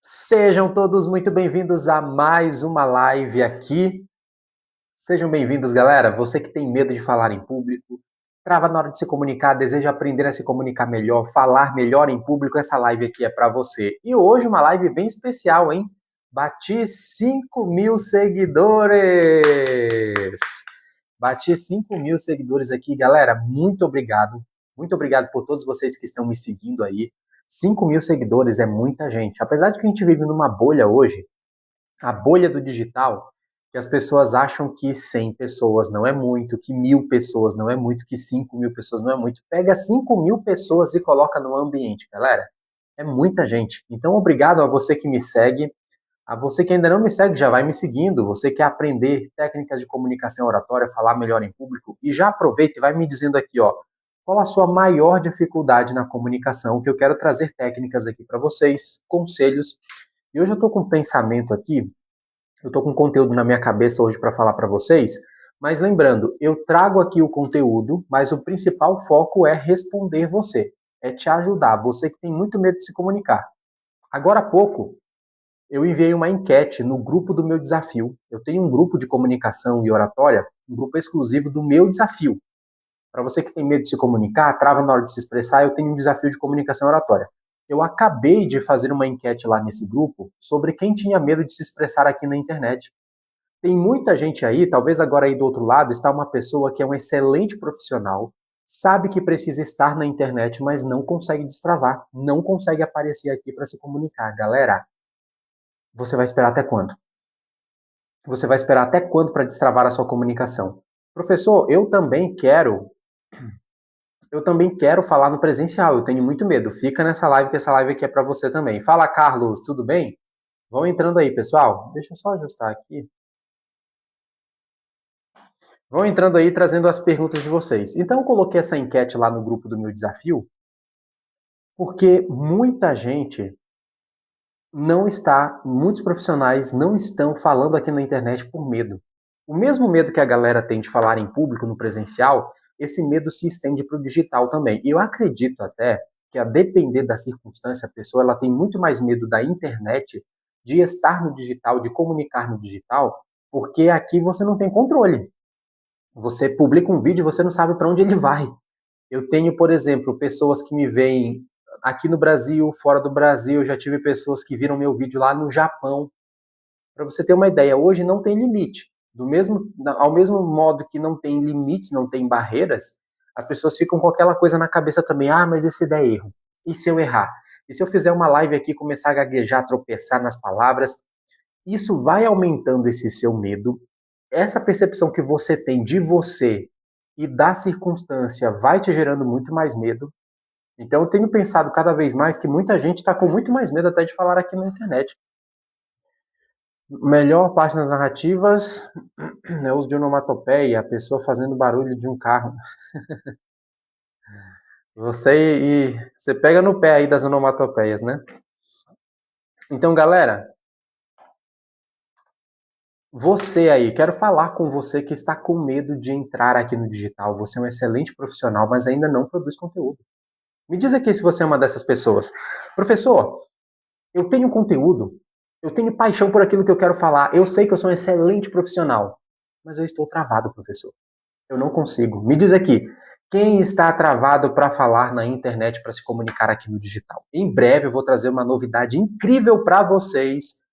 Sejam todos muito bem-vindos a mais uma live aqui. Sejam bem-vindos, galera. Você que tem medo de falar em público, trava na hora de se comunicar, deseja aprender a se comunicar melhor, falar melhor em público, essa live aqui é para você. E hoje uma live bem especial, hein? Bati 5.000 seguidores! Bati 5.000 seguidores aqui, galera. Muito obrigado. Muito obrigado por todos vocês que estão me seguindo aí. 5.000 seguidores é muita gente. Apesar de que a gente vive numa bolha hoje, a bolha do digital, que as pessoas acham que 100 pessoas não é muito, que 1.000 pessoas não é muito, que 5.000 pessoas não é muito. Pega 5.000 pessoas e coloca no ambiente, galera. É muita gente. Então, obrigado a você que me segue. A você que ainda não me segue, já vai me seguindo. Você quer aprender técnicas de comunicação oratória, falar melhor em público, e já aproveita e vai me dizendo aqui, ó, qual a sua maior dificuldade na comunicação, que eu quero trazer técnicas aqui para vocês, conselhos. E hoje eu estou com um pensamento aqui, eu estou com conteúdo na minha cabeça hoje para falar para vocês, mas lembrando, eu trago aqui o conteúdo, mas o principal foco é responder você, é te ajudar, você que tem muito medo de se comunicar. Agora há pouco, eu enviei uma enquete no grupo do meu desafio. Eu tenho um grupo de comunicação e oratória, um grupo exclusivo do meu desafio. Para você que tem medo de se comunicar, trava na hora de se expressar, eu tenho um desafio de comunicação e oratória. Eu acabei de fazer uma enquete lá nesse grupo sobre quem tinha medo de se expressar aqui na internet. Tem muita gente aí, talvez agora aí do outro lado está uma pessoa que é um excelente profissional, sabe que precisa estar na internet, mas não consegue destravar, não consegue aparecer aqui para se comunicar. Galera, você vai esperar até quando? Você vai esperar até quando para destravar a sua comunicação? Professor, eu também quero falar no presencial, eu tenho muito medo. Fica nessa live que essa live aqui é para você também. Fala, Carlos, tudo bem? Vão entrando aí, pessoal. Deixa eu só ajustar aqui. Vão entrando aí trazendo as perguntas de vocês. Então eu coloquei essa enquete lá no grupo do meu desafio, porque muita gente não está, muitos profissionais não estão falando aqui na internet por medo. O mesmo medo que a galera tem de falar em público no presencial, esse medo se estende para o digital também. E eu acredito até que, a depender da circunstância, a pessoa ela tem muito mais medo da internet, de estar no digital, de comunicar no digital, porque aqui você não tem controle. Você publica um vídeo e você não sabe para onde ele vai. Eu tenho, por exemplo, pessoas que me veem aqui no Brasil, fora do Brasil, eu já tive pessoas que viram meu vídeo lá no Japão. Para você ter uma ideia, hoje não tem limite. Ao mesmo modo que não tem limites, não tem barreiras, as pessoas ficam com aquela coisa na cabeça também. Ah, mas e se der erro? E se eu errar? E se eu fizer uma live aqui, começar a gaguejar, tropeçar nas palavras? Isso vai aumentando esse seu medo. Essa percepção que você tem de você e da circunstância vai te gerando muito mais medo. Então eu tenho pensado cada vez mais que muita gente está com muito mais medo até de falar aqui na internet. Melhor parte das narrativas é o uso de onomatopeia, a pessoa fazendo barulho de um carro. Você pega no pé aí das onomatopeias, né? Então, galera, você aí, quero falar com você que está com medo de entrar aqui no digital. Você é um excelente profissional, mas ainda não produz conteúdo. Me diz aqui se você é uma dessas pessoas. Professor, eu tenho conteúdo, eu tenho paixão por aquilo que eu quero falar, eu sei que eu sou um excelente profissional, mas eu estou travado, professor. Eu não consigo. Me diz aqui, quem está travado para falar na internet, para se comunicar aqui no digital? Em breve eu vou trazer uma novidade incrível para vocês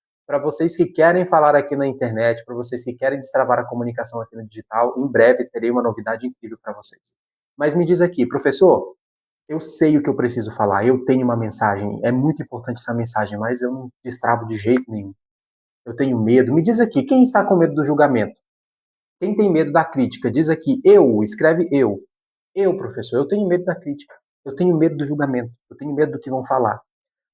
que querem falar aqui na internet, para vocês que querem destravar a comunicação aqui no digital. Em breve terei uma novidade incrível para vocês. Mas me diz aqui, professor, eu sei o que eu preciso falar, eu tenho uma mensagem, é muito importante essa mensagem, mas eu não destravo de jeito nenhum. Eu tenho medo. Me diz aqui, quem está com medo do julgamento? Quem tem medo da crítica? Diz aqui, eu, escreve eu. Eu, professor, eu tenho medo da crítica. Eu tenho medo do julgamento. Eu tenho medo do que vão falar.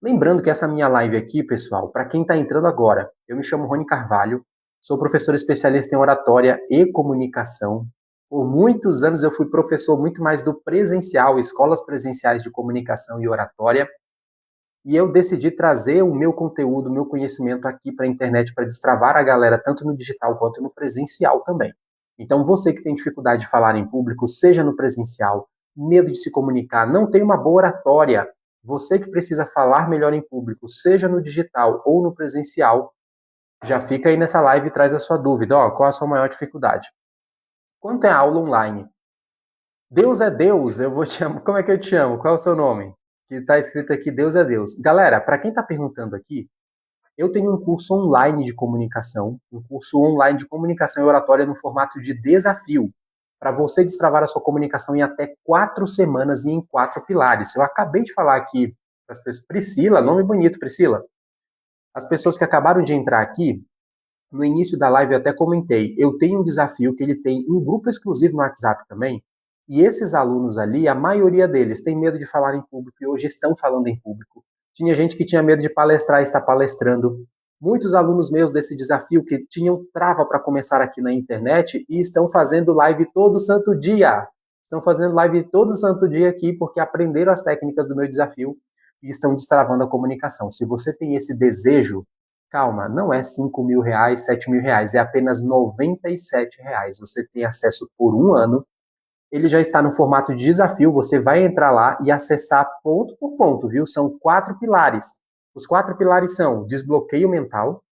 Lembrando que essa minha live aqui, pessoal, para quem está entrando agora, eu me chamo Rony Carvalho, sou professor especialista em oratória e comunicação. Por muitos anos eu fui professor muito mais do presencial, escolas presenciais de comunicação e oratória, e eu decidi trazer o meu conteúdo, o meu conhecimento aqui para a internet para destravar a galera tanto no digital quanto no presencial também. Então você que tem dificuldade de falar em público, seja no presencial, medo de se comunicar, não tem uma boa oratória, Você que precisa falar melhor em público, seja no digital ou no presencial, já fica aí nessa live e traz a sua dúvida. Ó, qual a sua maior dificuldade? Quanto é a aula online? Deus é Deus, eu vou te chamar. Como é que eu te chamo? Qual é o seu nome? Que está escrito aqui, Deus é Deus. Galera, para quem está perguntando aqui, eu tenho um curso online de comunicação, um curso online de comunicação e oratória no formato de desafio, para você destravar a sua comunicação em até 4 semanas e em 4 pilares. Eu acabei de falar aqui para as pessoas. Priscila, nome bonito, Priscila. As pessoas que acabaram de entrar aqui, no início da live eu até comentei, eu tenho um desafio que ele tem um grupo exclusivo no WhatsApp também, e esses alunos ali, a maioria deles tem medo de falar em público e hoje estão falando em público. Tinha gente que tinha medo de palestrar e está palestrando. Muitos alunos meus desse desafio que tinham trava para começar aqui na internet e estão fazendo live todo santo dia. Estão fazendo live todo santo dia aqui porque aprenderam as técnicas do meu desafio e estão destravando a comunicação. Se você tem esse desejo, calma, não é 5 mil reais, 7 mil reais, é apenas R$ 97. Você tem acesso por um ano. Ele já está no formato de desafio, você vai entrar lá e acessar ponto por ponto, viu? São 4 pilares. Os 4 pilares são desbloqueio mental,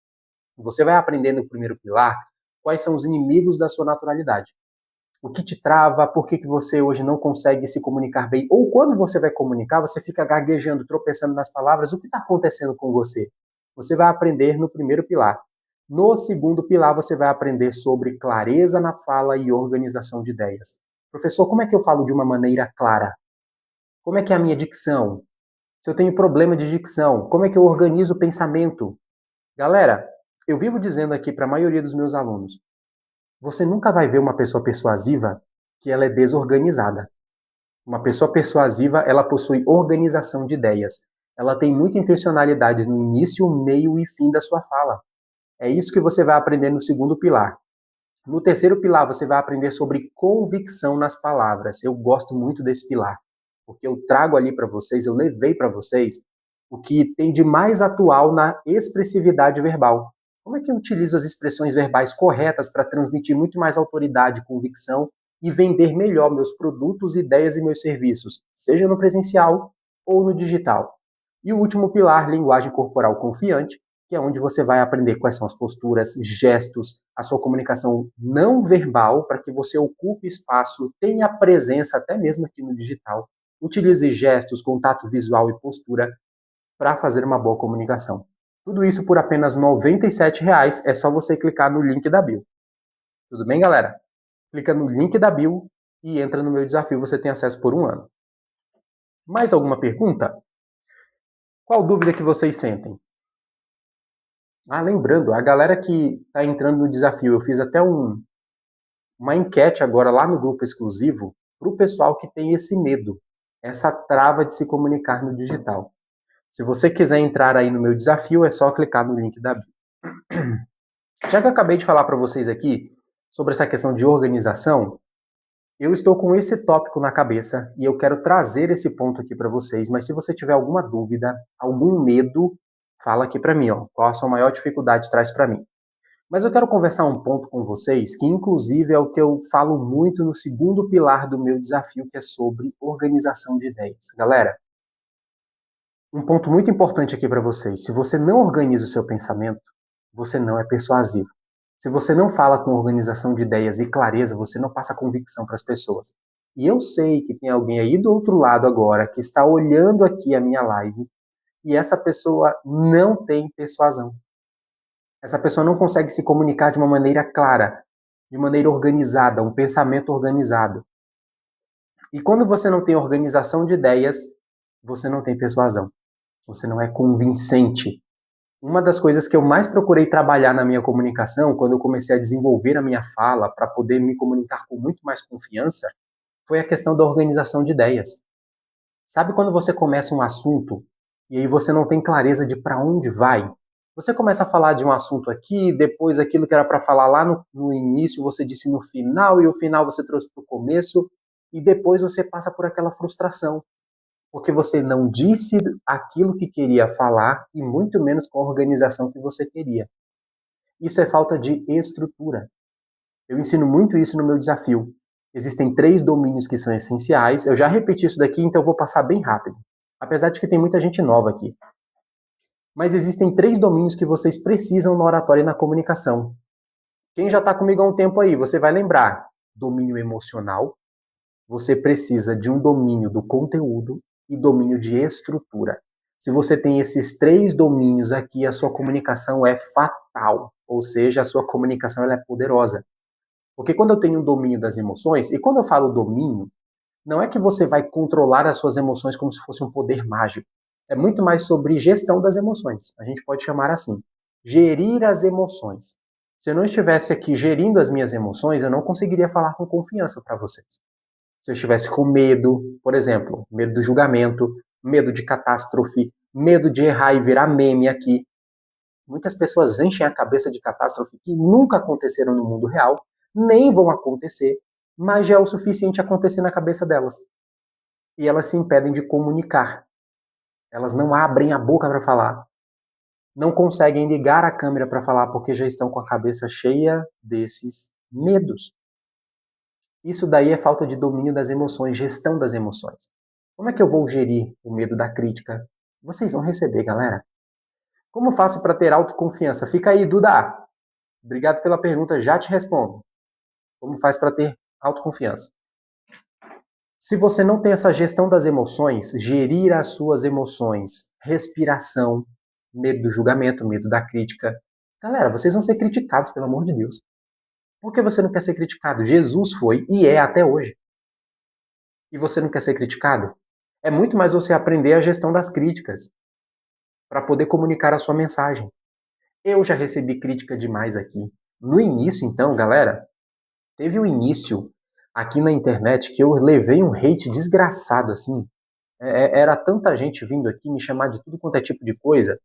você vai aprender no primeiro pilar quais são os inimigos da sua naturalidade. O que te trava, por que você hoje não consegue se comunicar bem, ou quando você vai comunicar, você fica gaguejando, tropeçando nas palavras, o que está acontecendo com você? Você vai aprender no primeiro pilar. No segundo pilar, você vai aprender sobre clareza na fala e organização de ideias. Professor, como é que eu falo de uma maneira clara? Como é que é a minha dicção? Se eu tenho problema de dicção, como é que eu organizo o pensamento? Galera, eu vivo dizendo aqui para a maioria dos meus alunos, você nunca vai ver uma pessoa persuasiva que ela é desorganizada. Uma pessoa persuasiva, ela possui organização de ideias. Ela tem muita intencionalidade no início, meio e fim da sua fala. É isso que você vai aprender no segundo pilar. No terceiro pilar, você vai aprender sobre convicção nas palavras. Eu gosto muito desse pilar, porque eu trago ali para vocês, eu levei para vocês o que tem de mais atual na expressividade verbal. Como é que eu utilizo as expressões verbais corretas para transmitir muito mais autoridade, convicção e vender melhor meus produtos, ideias e meus serviços, seja no presencial ou no digital. E o último pilar, linguagem corporal confiante, que é onde você vai aprender quais são as posturas, gestos, a sua comunicação não verbal, para que você ocupe espaço, tenha presença, até mesmo aqui no digital. Utilize gestos, contato visual e postura para fazer uma boa comunicação. Tudo isso por apenas R$ 97, é só você clicar no link da bio. Tudo bem, galera? Clica no link da bio e entra no meu desafio, você tem acesso por um ano. Mais alguma pergunta? Qual dúvida que vocês sentem? Lembrando, a galera que está entrando no desafio, eu fiz até uma enquete agora lá no grupo exclusivo para o pessoal que tem esse medo, essa trava de se comunicar no digital. Se você quiser entrar aí no meu desafio, é só clicar no link da bio. Já que eu acabei de falar para vocês aqui sobre essa questão de organização, eu estou com esse tópico na cabeça e eu quero trazer esse ponto aqui para vocês, mas se você tiver alguma dúvida, algum medo, fala aqui para mim, ó, qual a sua maior dificuldade traz para mim. Mas eu quero conversar um ponto com vocês, que inclusive é o que eu falo muito no segundo pilar do meu desafio, que é sobre organização de ideias. Galera, um ponto muito importante aqui para vocês, se você não organiza o seu pensamento, você não é persuasivo. Se você não fala com organização de ideias e clareza, você não passa convicção para as pessoas. E eu sei que tem alguém aí do outro lado agora que está olhando aqui a minha live e essa pessoa não tem persuasão. Essa pessoa não consegue se comunicar de uma maneira clara, de maneira organizada, um pensamento organizado. E quando você não tem organização de ideias, você não tem persuasão. Você não é convincente. Uma das coisas que eu mais procurei trabalhar na minha comunicação, quando eu comecei a desenvolver a minha fala para poder me comunicar com muito mais confiança, foi a questão da organização de ideias. Sabe quando você começa um assunto e aí você não tem clareza de para onde vai? Você começa a falar de um assunto aqui, depois aquilo que era para falar lá no início você disse no final e o final você trouxe para o começo e depois você passa por aquela frustração. Porque você não disse aquilo que queria falar e muito menos com a organização que você queria. Isso é falta de estrutura. Eu ensino muito isso no meu desafio. Existem 3 domínios que são essenciais. Eu já repeti isso daqui, então eu vou passar bem rápido. Apesar de que tem muita gente nova aqui. Mas existem 3 domínios que vocês precisam na oratória e na comunicação. Quem já está comigo há um tempo aí, você vai lembrar. Domínio emocional, você precisa de um domínio do conteúdo e domínio de estrutura. Se você tem esses 3 domínios aqui, a sua comunicação é fatal. Ou seja, a sua comunicação ela é poderosa. Porque quando eu tenho um domínio das emoções, e quando eu falo domínio, não é que você vai controlar as suas emoções como se fosse um poder mágico. É muito mais sobre gestão das emoções. A gente pode chamar assim. Gerir as emoções. Se eu não estivesse aqui gerindo as minhas emoções, eu não conseguiria falar com confiança para vocês. Se eu estivesse com medo, por exemplo, medo do julgamento, medo de catástrofe, medo de errar e virar meme aqui. Muitas pessoas enchem a cabeça de catástrofe que nunca aconteceram no mundo real, nem vão acontecer, mas já é o suficiente acontecer na cabeça delas. E elas se impedem de comunicar. Elas não abrem a boca para falar. Não conseguem ligar a câmera para falar porque já estão com a cabeça cheia desses medos. Isso daí é falta de domínio das emoções, gestão das emoções. Como é que eu vou gerir o medo da crítica? Vocês vão receber, galera. Como faço para ter autoconfiança? Fica aí, Duda. Obrigado pela pergunta, já te respondo. Como faz para ter autoconfiança? Se você não tem essa gestão das emoções, gerir as suas emoções, respiração, medo do julgamento, medo da crítica. Galera, vocês vão ser criticados, pelo amor de Deus. Por que você não quer ser criticado? Jesus foi e é até hoje. E você não quer ser criticado? É muito mais você aprender a gestão das críticas para poder comunicar a sua mensagem. Eu já recebi crítica demais aqui. No início, então, galera, teve um início aqui na internet que eu levei um hate desgraçado, assim. Era tanta gente vindo aqui me chamar de tudo quanto é tipo de coisa,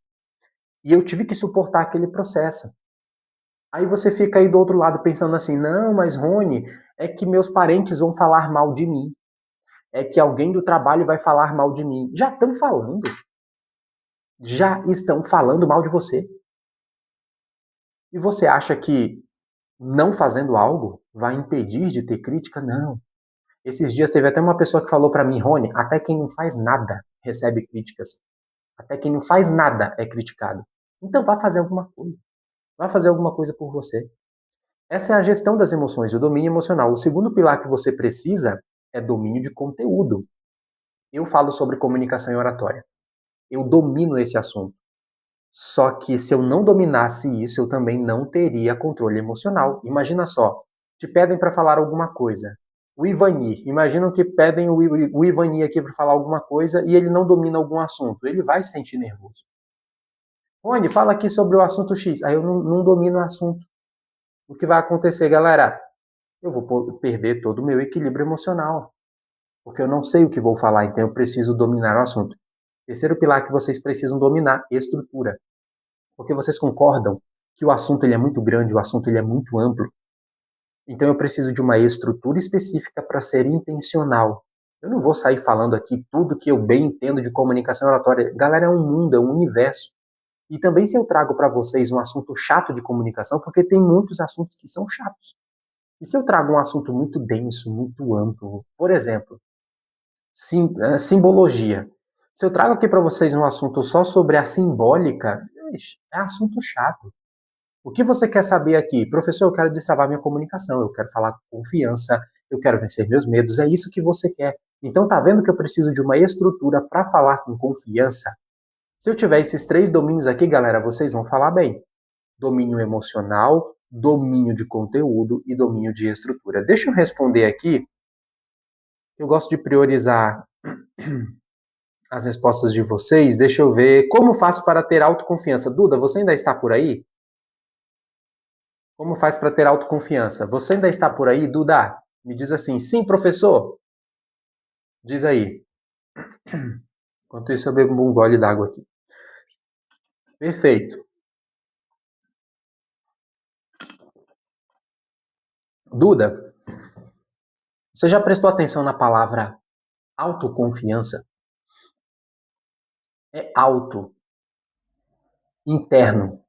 e eu tive que suportar aquele processo. Aí você fica aí do outro lado pensando assim, não, mas Rony, é que meus parentes vão falar mal de mim. É que alguém do trabalho vai falar mal de mim. Já estão falando. Já estão falando mal de você. E você acha que não fazendo algo vai impedir de ter crítica? Não. Esses dias teve até uma pessoa que falou para mim, Rony, até quem não faz nada recebe críticas. Até quem não faz nada é criticado. Então vá fazer alguma coisa. Vá fazer alguma coisa por você. Essa é a gestão das emoções, o domínio emocional. O segundo pilar que você precisa é domínio de conteúdo. Eu falo sobre comunicação e oratória. Eu domino esse assunto. Só que se eu não dominasse isso, eu também não teria controle emocional. Imagina só, te pedem para falar alguma coisa. O Ivani, imaginam que pedem o Ivani aqui para falar alguma coisa e ele não domina algum assunto. Ele vai se sentir nervoso. Rony, fala aqui sobre o assunto X. Aí eu não domino o assunto. O que vai acontecer, galera? Eu vou perder todo o meu equilíbrio emocional. Porque eu não sei o que vou falar, então eu preciso dominar o assunto. Terceiro pilar que vocês precisam dominar, estrutura. Porque vocês concordam que o assunto ele é muito grande, o assunto ele é muito amplo. Então eu preciso de uma estrutura específica para ser intencional. Eu não vou sair falando aqui tudo que eu bem entendo de comunicação oratória. Galera, é um mundo, é um universo. E também se eu trago para vocês um assunto chato de comunicação, porque tem muitos assuntos que são chatos. E se eu trago um assunto muito denso, muito amplo, por exemplo, simbologia. Se eu trago aqui para vocês um assunto só sobre a simbólica, é assunto chato. O que você quer saber aqui? Professor, eu quero destravar minha comunicação, eu quero falar com confiança, eu quero vencer meus medos, é isso que você quer. Então tá vendo que eu preciso de uma estrutura para falar com confiança? Se eu tiver esses 3 domínios aqui, galera, vocês vão falar bem. Domínio emocional, domínio de conteúdo e domínio de estrutura. Deixa eu responder aqui. Eu gosto de priorizar as respostas de vocês. Deixa eu ver. Como faço para ter autoconfiança? Duda, você ainda está por aí? Como faz para ter autoconfiança? Você ainda está por aí, Duda? Me diz assim, sim, professor? Diz aí. Enquanto isso, eu bebo um gole d'água aqui. Perfeito. Duda, você já prestou atenção na palavra autoconfiança? É auto, interno.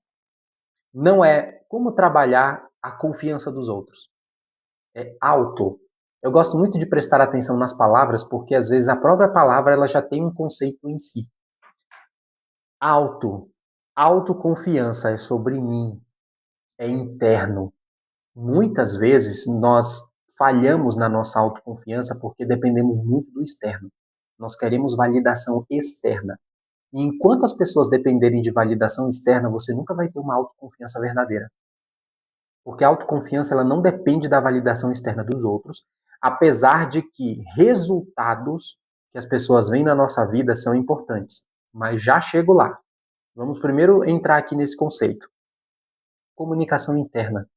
Não é como trabalhar a confiança dos outros. É auto. Eu gosto muito de prestar atenção nas palavras, porque às vezes a própria palavra ela já tem um conceito em si. Autoconfiança é sobre mim, é interno. Muitas vezes nós falhamos na nossa autoconfiança porque dependemos muito do externo. Nós queremos validação externa. E enquanto as pessoas dependerem de validação externa, você nunca vai ter uma autoconfiança verdadeira. Porque a autoconfiança ela não depende da validação externa dos outros, apesar de que resultados que as pessoas veem na nossa vida são importantes. Mas já chego lá. Vamos primeiro entrar aqui nesse conceito. Comunicação interna.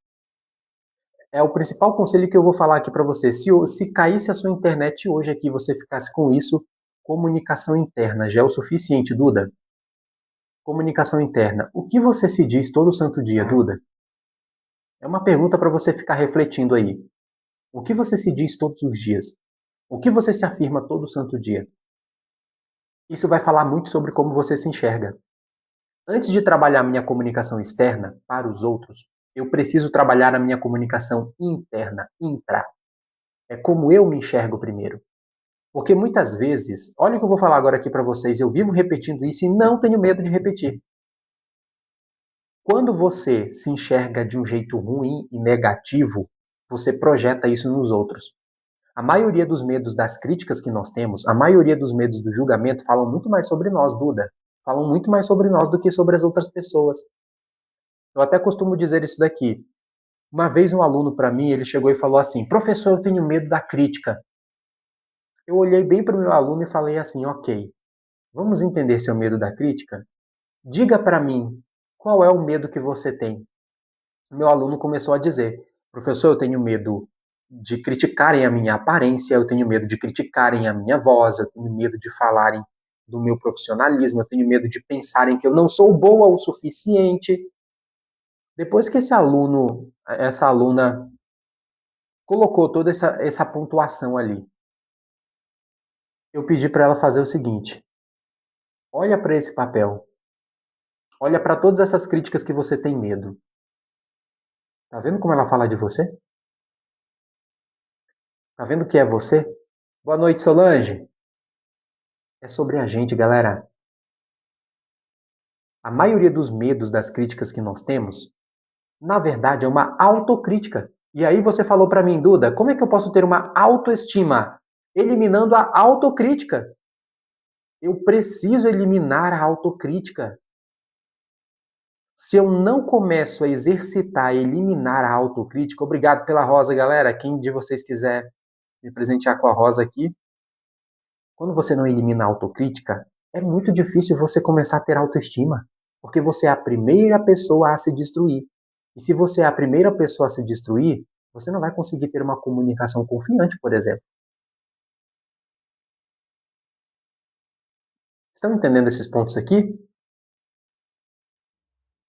É o principal conselho que eu vou falar aqui para você. Se caísse a sua internet hoje aqui, você ficasse com isso, comunicação interna já é o suficiente, Duda? Comunicação interna. O que você se diz todo santo dia, Duda? É uma pergunta para você ficar refletindo aí. O que você se diz todos os dias? O que você se afirma todo santo dia? Isso vai falar muito sobre como você se enxerga. Antes de trabalhar minha comunicação externa para os outros, eu preciso trabalhar a minha comunicação interna, intra. É como eu me enxergo primeiro. Porque muitas vezes, olha o que eu vou falar agora aqui para vocês, eu vivo repetindo isso e não tenho medo de repetir. Quando você se enxerga de um jeito ruim e negativo, você projeta isso nos outros. A maioria dos medos das críticas que nós temos, a maioria dos medos do julgamento falam muito mais sobre nós, Duda. Falam muito mais sobre nós do que sobre as outras pessoas. Eu até costumo dizer isso daqui. Uma vez um aluno para mim, ele chegou e falou assim: "Professor, eu tenho medo da crítica". Eu olhei bem para o meu aluno e falei assim: "OK, vamos entender seu medo da crítica? Diga para mim, qual é o medo que você tem?". Meu aluno começou a dizer: "Professor, eu tenho medo de criticarem a minha aparência, eu tenho medo de criticarem a minha voz, eu tenho medo de falarem do meu profissionalismo, eu tenho medo de pensarem que eu não sou boa o suficiente". Depois que essa aluna colocou toda essa pontuação ali, eu pedi para ela fazer o seguinte: olha para esse papel, olha para todas essas críticas que você tem medo. Tá vendo como ela fala de você? Tá vendo que é você? Boa noite, Solange. É sobre a gente, galera. A maioria dos medos das críticas que nós temos, na verdade, é uma autocrítica. E aí você falou para mim, Duda, como é que eu posso ter uma autoestima? Eliminando a autocrítica. Eu preciso eliminar a autocrítica. Se eu não começo a exercitar e eliminar a autocrítica, obrigado pela rosa, galera. Quem de vocês quiser me presentear com a rosa aqui. Quando você não elimina a autocrítica, é muito difícil você começar a ter autoestima. Porque você é a primeira pessoa a se destruir. E se você é a primeira pessoa a se destruir, você não vai conseguir ter uma comunicação confiante, por exemplo. Estão entendendo esses pontos aqui?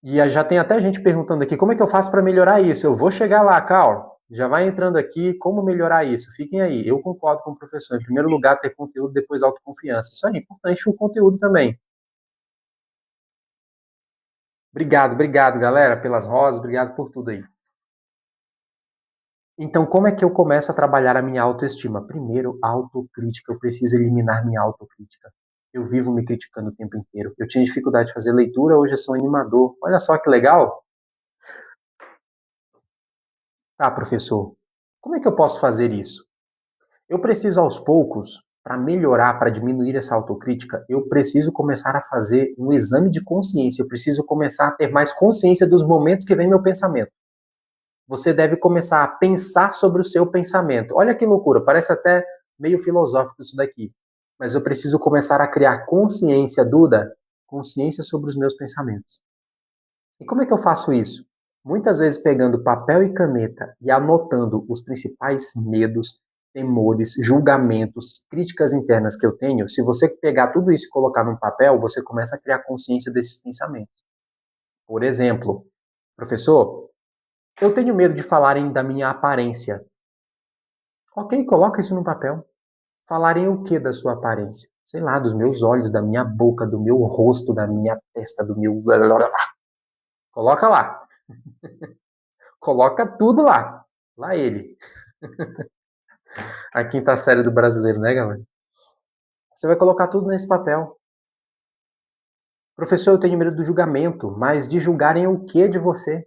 E já tem até gente perguntando aqui, como é que eu faço para melhorar isso? Eu vou chegar lá, Carl. Já vai entrando aqui, como melhorar isso? Fiquem aí. Eu concordo com o professor. Em primeiro lugar, ter conteúdo, depois autoconfiança. Isso é importante, o conteúdo também. Obrigado, galera, pelas rosas. Obrigado por tudo aí. Então, como é que eu começo a trabalhar a minha autoestima? Primeiro, autocrítica. Eu preciso eliminar minha autocrítica. Eu vivo me criticando o tempo inteiro. Eu tinha dificuldade de fazer leitura, hoje eu sou animador. Olha só que legal. Tá, professor, como é que eu posso fazer isso? Eu preciso aos poucos, para melhorar, para diminuir essa autocrítica, eu preciso começar a fazer um exame de consciência. Eu preciso começar a ter mais consciência dos momentos que vem meu pensamento. Você deve começar a pensar sobre o seu pensamento. Olha que loucura, parece até meio filosófico isso daqui. Mas eu preciso começar a criar consciência, Duda, consciência sobre os meus pensamentos. E como é que eu faço isso? Muitas vezes pegando papel e caneta e anotando os principais medos, temores, julgamentos, críticas internas que eu tenho. Se você pegar tudo isso e colocar num papel, você começa a criar consciência desses pensamentos. Por exemplo, professor, eu tenho medo de falarem da minha aparência. Ok, coloca isso no papel. Falarem o que da sua aparência? Sei lá, dos meus olhos, da minha boca, do meu rosto, da minha testa, do meu... Coloca lá. Coloca tudo lá. Lá ele. A quinta série do brasileiro, né, galera? Você vai colocar tudo nesse papel. Professor, eu tenho medo do julgamento, mas de julgarem o que de você?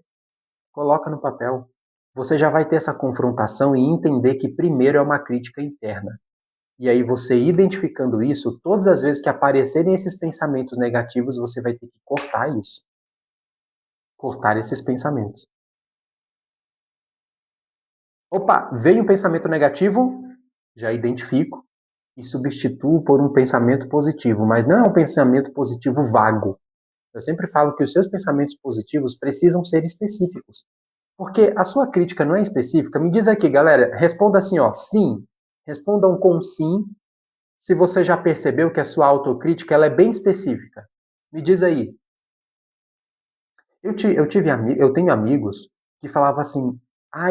Coloca no papel. Você já vai ter essa confrontação e entender que primeiro é uma crítica interna. E aí você identificando isso, todas as vezes que aparecerem esses pensamentos negativos, você vai ter que cortar isso. Cortar esses pensamentos. Opa, veio um pensamento negativo, já identifico e substituo por um pensamento positivo, mas não é um pensamento positivo vago. Eu sempre falo que os seus pensamentos positivos precisam ser específicos. Porque a sua crítica não é específica. Me diz aqui, galera, responda assim, ó, sim. Respondam com sim, se você já percebeu que a sua autocrítica ela é bem específica. Me diz aí. Eu tenho amigos que falavam assim,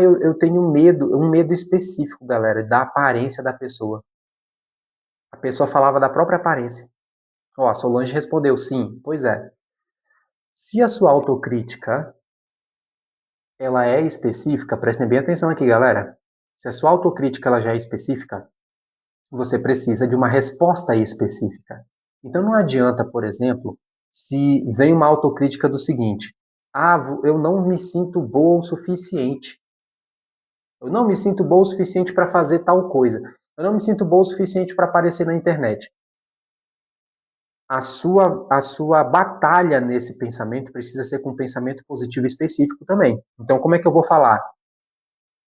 eu tenho medo, um medo específico, galera, da aparência da pessoa. A pessoa falava da própria aparência. Ó, a Solange respondeu sim. Pois é. Se a sua autocrítica ela é específica, prestem bem atenção aqui, galera. Se a sua autocrítica ela já é específica, você precisa de uma resposta específica. Então não adianta, por exemplo, se vem uma autocrítica do seguinte: eu não me sinto boa o suficiente. Eu não me sinto boa o suficiente para fazer tal coisa. Eu não me sinto boa o suficiente para aparecer na internet. A sua batalha nesse pensamento precisa ser com um pensamento positivo específico também. Então, como é que eu vou falar?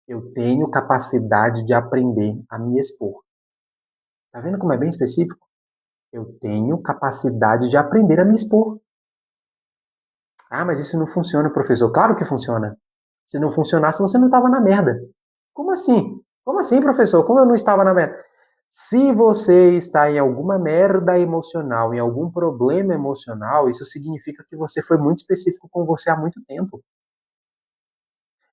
Eu tenho capacidade de aprender a me expor. Tá vendo como é bem específico? Eu tenho capacidade de aprender a me expor. Ah, mas isso não funciona, professor. Claro que funciona. Se não funcionasse, você não estava na merda. Como assim? Como assim, professor? Como eu não estava na merda? Se você está em alguma merda emocional, em algum problema emocional, isso significa que você foi muito específico com você há muito tempo.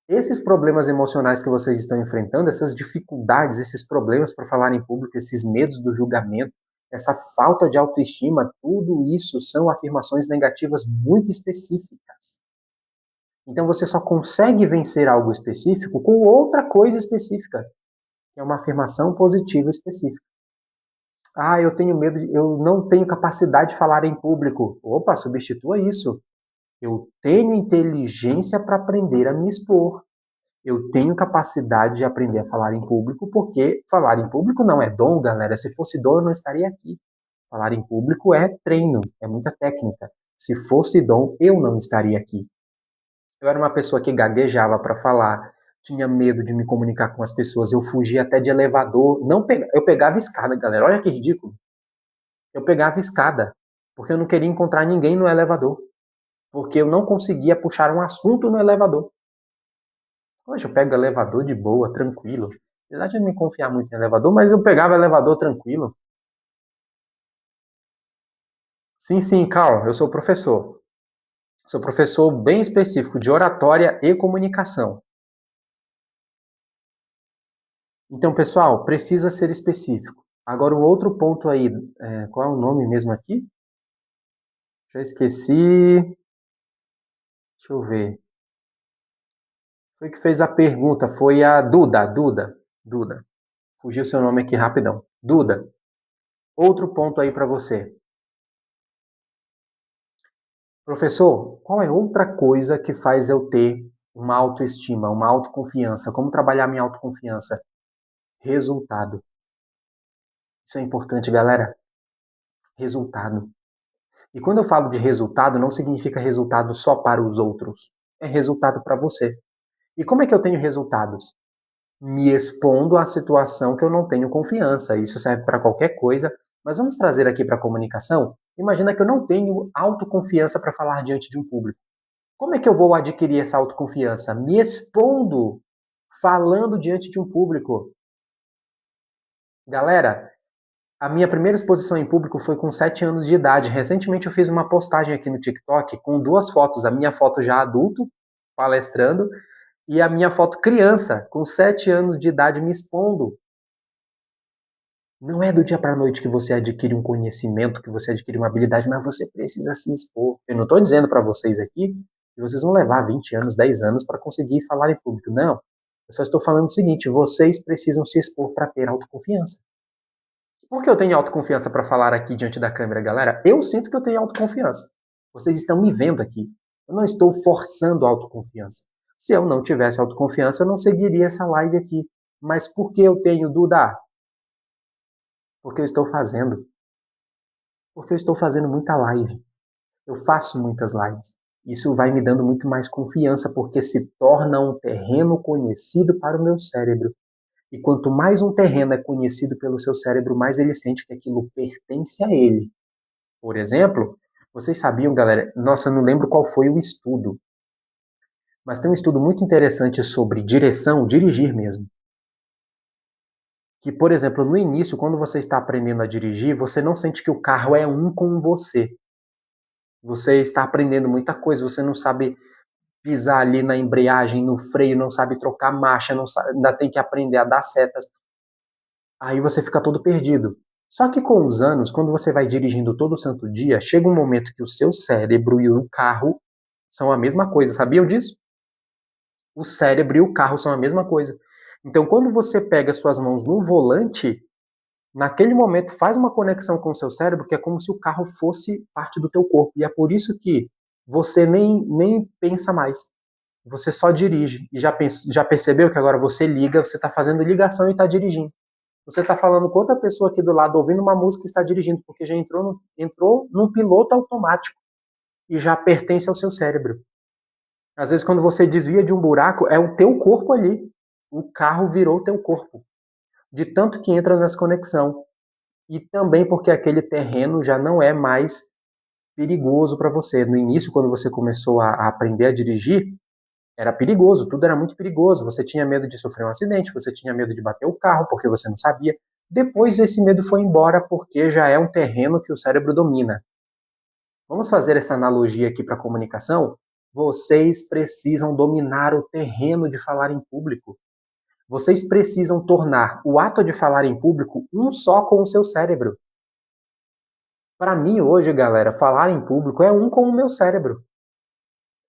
Esses problemas emocionais que vocês estão enfrentando, essas dificuldades, esses problemas para falar em público, esses medos do julgamento, essa falta de autoestima, tudo isso são afirmações negativas muito específicas. Então você só consegue vencer algo específico com outra coisa específica, que é uma afirmação positiva específica. Eu tenho medo, eu não tenho capacidade de falar em público. Opa, substitua isso. Eu tenho inteligência para aprender a me expor. Eu tenho capacidade de aprender a falar em público, porque falar em público não é dom, galera. Se fosse dom, eu não estaria aqui. Falar em público é treino, é muita técnica. Se fosse dom, eu não estaria aqui. Eu era uma pessoa que gaguejava para falar, tinha medo de me comunicar com as pessoas, eu fugia até de elevador. Eu pegava escada, galera. Olha que ridículo. Eu pegava escada, porque eu não queria encontrar ninguém no elevador. Porque eu não conseguia puxar um assunto no elevador. Hoje eu pego elevador de boa, tranquilo. Apesar de não me confiar muito em elevador, mas eu pegava elevador tranquilo. Sim, sim, Carl, eu sou professor. Sou professor bem específico de oratória e comunicação. Então, pessoal, precisa ser específico. Agora, o outro ponto aí, qual é o nome mesmo aqui? Já esqueci. Deixa eu ver. Foi que fez a pergunta, foi a Duda. Fugiu seu nome aqui rapidão. Duda, outro ponto aí para você. Professor, qual é outra coisa que faz eu ter uma autoestima, uma autoconfiança? Como trabalhar minha autoconfiança? Resultado. Isso é importante, galera. Resultado. E quando eu falo de resultado, não significa resultado só para os outros. É resultado para você. E como é que eu tenho resultados? Me expondo à situação que eu não tenho confiança. Isso serve para qualquer coisa, mas vamos trazer aqui para a comunicação. Imagina que eu não tenho autoconfiança para falar diante de um público. Como é que eu vou adquirir essa autoconfiança? Me expondo, falando diante de um público. Galera, a minha primeira exposição em público foi com 7 anos de idade. Recentemente eu fiz uma postagem aqui no TikTok com 2 fotos. A minha foto já adulto, palestrando, e a minha foto criança, com 7 anos de idade, me expondo. Não é do dia para a noite que você adquire um conhecimento, que você adquire uma habilidade, mas você precisa se expor. Eu não estou dizendo para vocês aqui que vocês vão levar 20 anos, 10 anos para conseguir falar em público. Não. Eu só estou falando o seguinte, vocês precisam se expor para ter autoconfiança. Por que eu tenho autoconfiança para falar aqui diante da câmera, galera? Eu sinto que eu tenho autoconfiança. Vocês estão me vendo aqui. Eu não estou forçando a autoconfiança. Se eu não tivesse autoconfiança, eu não seguiria essa live aqui. Mas por que eu tenho, Duda? Porque eu estou fazendo. Porque eu estou fazendo muita live. Eu faço muitas lives. Isso vai me dando muito mais confiança, porque se torna um terreno conhecido para o meu cérebro. E quanto mais um terreno é conhecido pelo seu cérebro, mais ele sente que aquilo pertence a ele. Por exemplo, vocês sabiam, galera? Nossa, eu não lembro qual foi o estudo. Mas tem um estudo muito interessante sobre direção, dirigir mesmo. Que, por exemplo, no início, quando você está aprendendo a dirigir, você não sente que o carro é um com você. Você está aprendendo muita coisa, você não sabe pisar ali na embreagem, no freio, não sabe trocar marcha, não sabe, ainda tem que aprender a dar setas. Aí você fica todo perdido. Só que com os anos, quando você vai dirigindo todo santo dia, chega um momento que o seu cérebro e o carro são a mesma coisa. Sabiam disso? O cérebro e o carro são a mesma coisa. Então, quando você pega suas mãos no volante, naquele momento faz uma conexão com o seu cérebro, que é como se o carro fosse parte do teu corpo. E é por isso que você nem pensa mais. Você só dirige. E já percebeu que agora você liga, você está fazendo ligação e está dirigindo. Você está falando com outra pessoa aqui do lado, ouvindo uma música e está dirigindo, porque já entrou num piloto automático e já pertence ao seu cérebro. Às vezes, quando você desvia de um buraco, é o teu corpo ali. O carro virou o teu corpo. De tanto que entra nessa conexão. E também porque aquele terreno já não é mais perigoso para você. No início, quando você começou a aprender a dirigir, era perigoso, tudo era muito perigoso. Você tinha medo de sofrer um acidente, você tinha medo de bater o carro porque você não sabia. Depois esse medo foi embora porque já é um terreno que o cérebro domina. Vamos fazer essa analogia aqui para a comunicação? Vocês precisam dominar o terreno de falar em público. Vocês precisam tornar o ato de falar em público um só com o seu cérebro. Para mim hoje, galera, falar em público é um com o meu cérebro.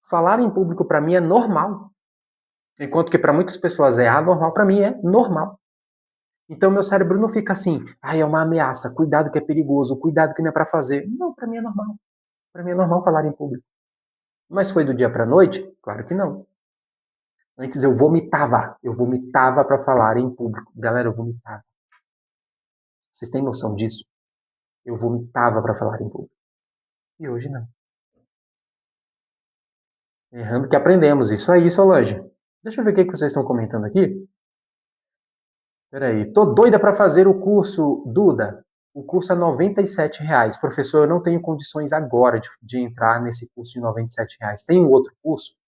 Falar em público para mim é normal. Enquanto que para muitas pessoas é anormal, para mim é normal. Então meu cérebro não fica assim, é uma ameaça, cuidado que é perigoso, cuidado que não é para fazer. Não, para mim é normal. Para mim é normal falar em público. Mas foi do dia para noite? Claro que não. Antes eu vomitava para falar em público. Galera, eu vomitava. Vocês têm noção disso? Eu vomitava para falar em público. E hoje não. Errando que aprendemos. Isso aí, Solange. Deixa eu ver o que vocês estão comentando aqui. Peraí, tô doida para fazer o curso, Duda. O curso é R$ 97. Professor, eu não tenho condições agora de entrar nesse curso de R$ 97. Tem um outro curso?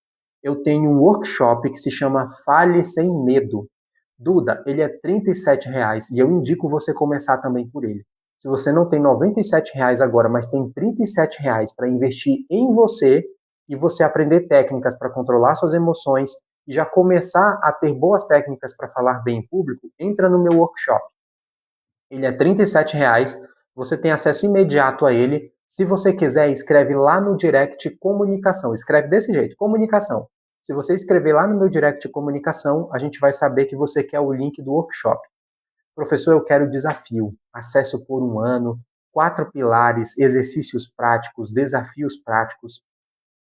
Eu tenho um workshop que se chama Fale Sem Medo. Duda, ele é R$ 37 e eu indico você começar também por ele. Se você não tem R$ 97 agora, mas tem R$ 37 para investir em você e você aprender técnicas para controlar suas emoções e já começar a ter boas técnicas para falar bem em público, entra no meu workshop. Ele é R$ 37, você tem acesso imediato a ele. Se você quiser, escreve lá no direct comunicação. Escreve desse jeito, comunicação. Se você escrever lá no meu direct comunicação, a gente vai saber que você quer o link do workshop. Professor, eu quero desafio. Acesso por 1 ano, 4 pilares, exercícios práticos, desafios práticos.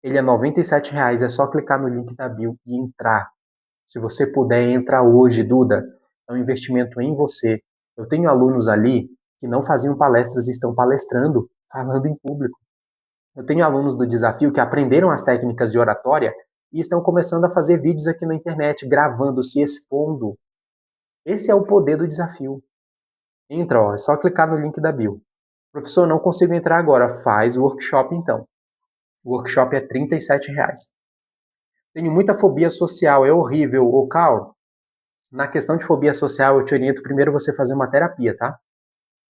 Ele é R$ 97, é só clicar no link da bio e entrar. Se você puder, entra hoje, Duda. É um investimento em você. Eu tenho alunos ali que não faziam palestras e estão palestrando, falando em público. Eu tenho alunos do desafio que aprenderam as técnicas de oratória e estão começando a fazer vídeos aqui na internet, gravando, se expondo. Esse é o poder do desafio. Entra, é só clicar no link da bio. Professor, não consigo entrar agora. Faz o workshop então. O workshop é R$ 37. Tenho muita fobia social, é horrível. Ô, Carl, na questão de fobia social, eu te oriento primeiro você fazer uma terapia, tá?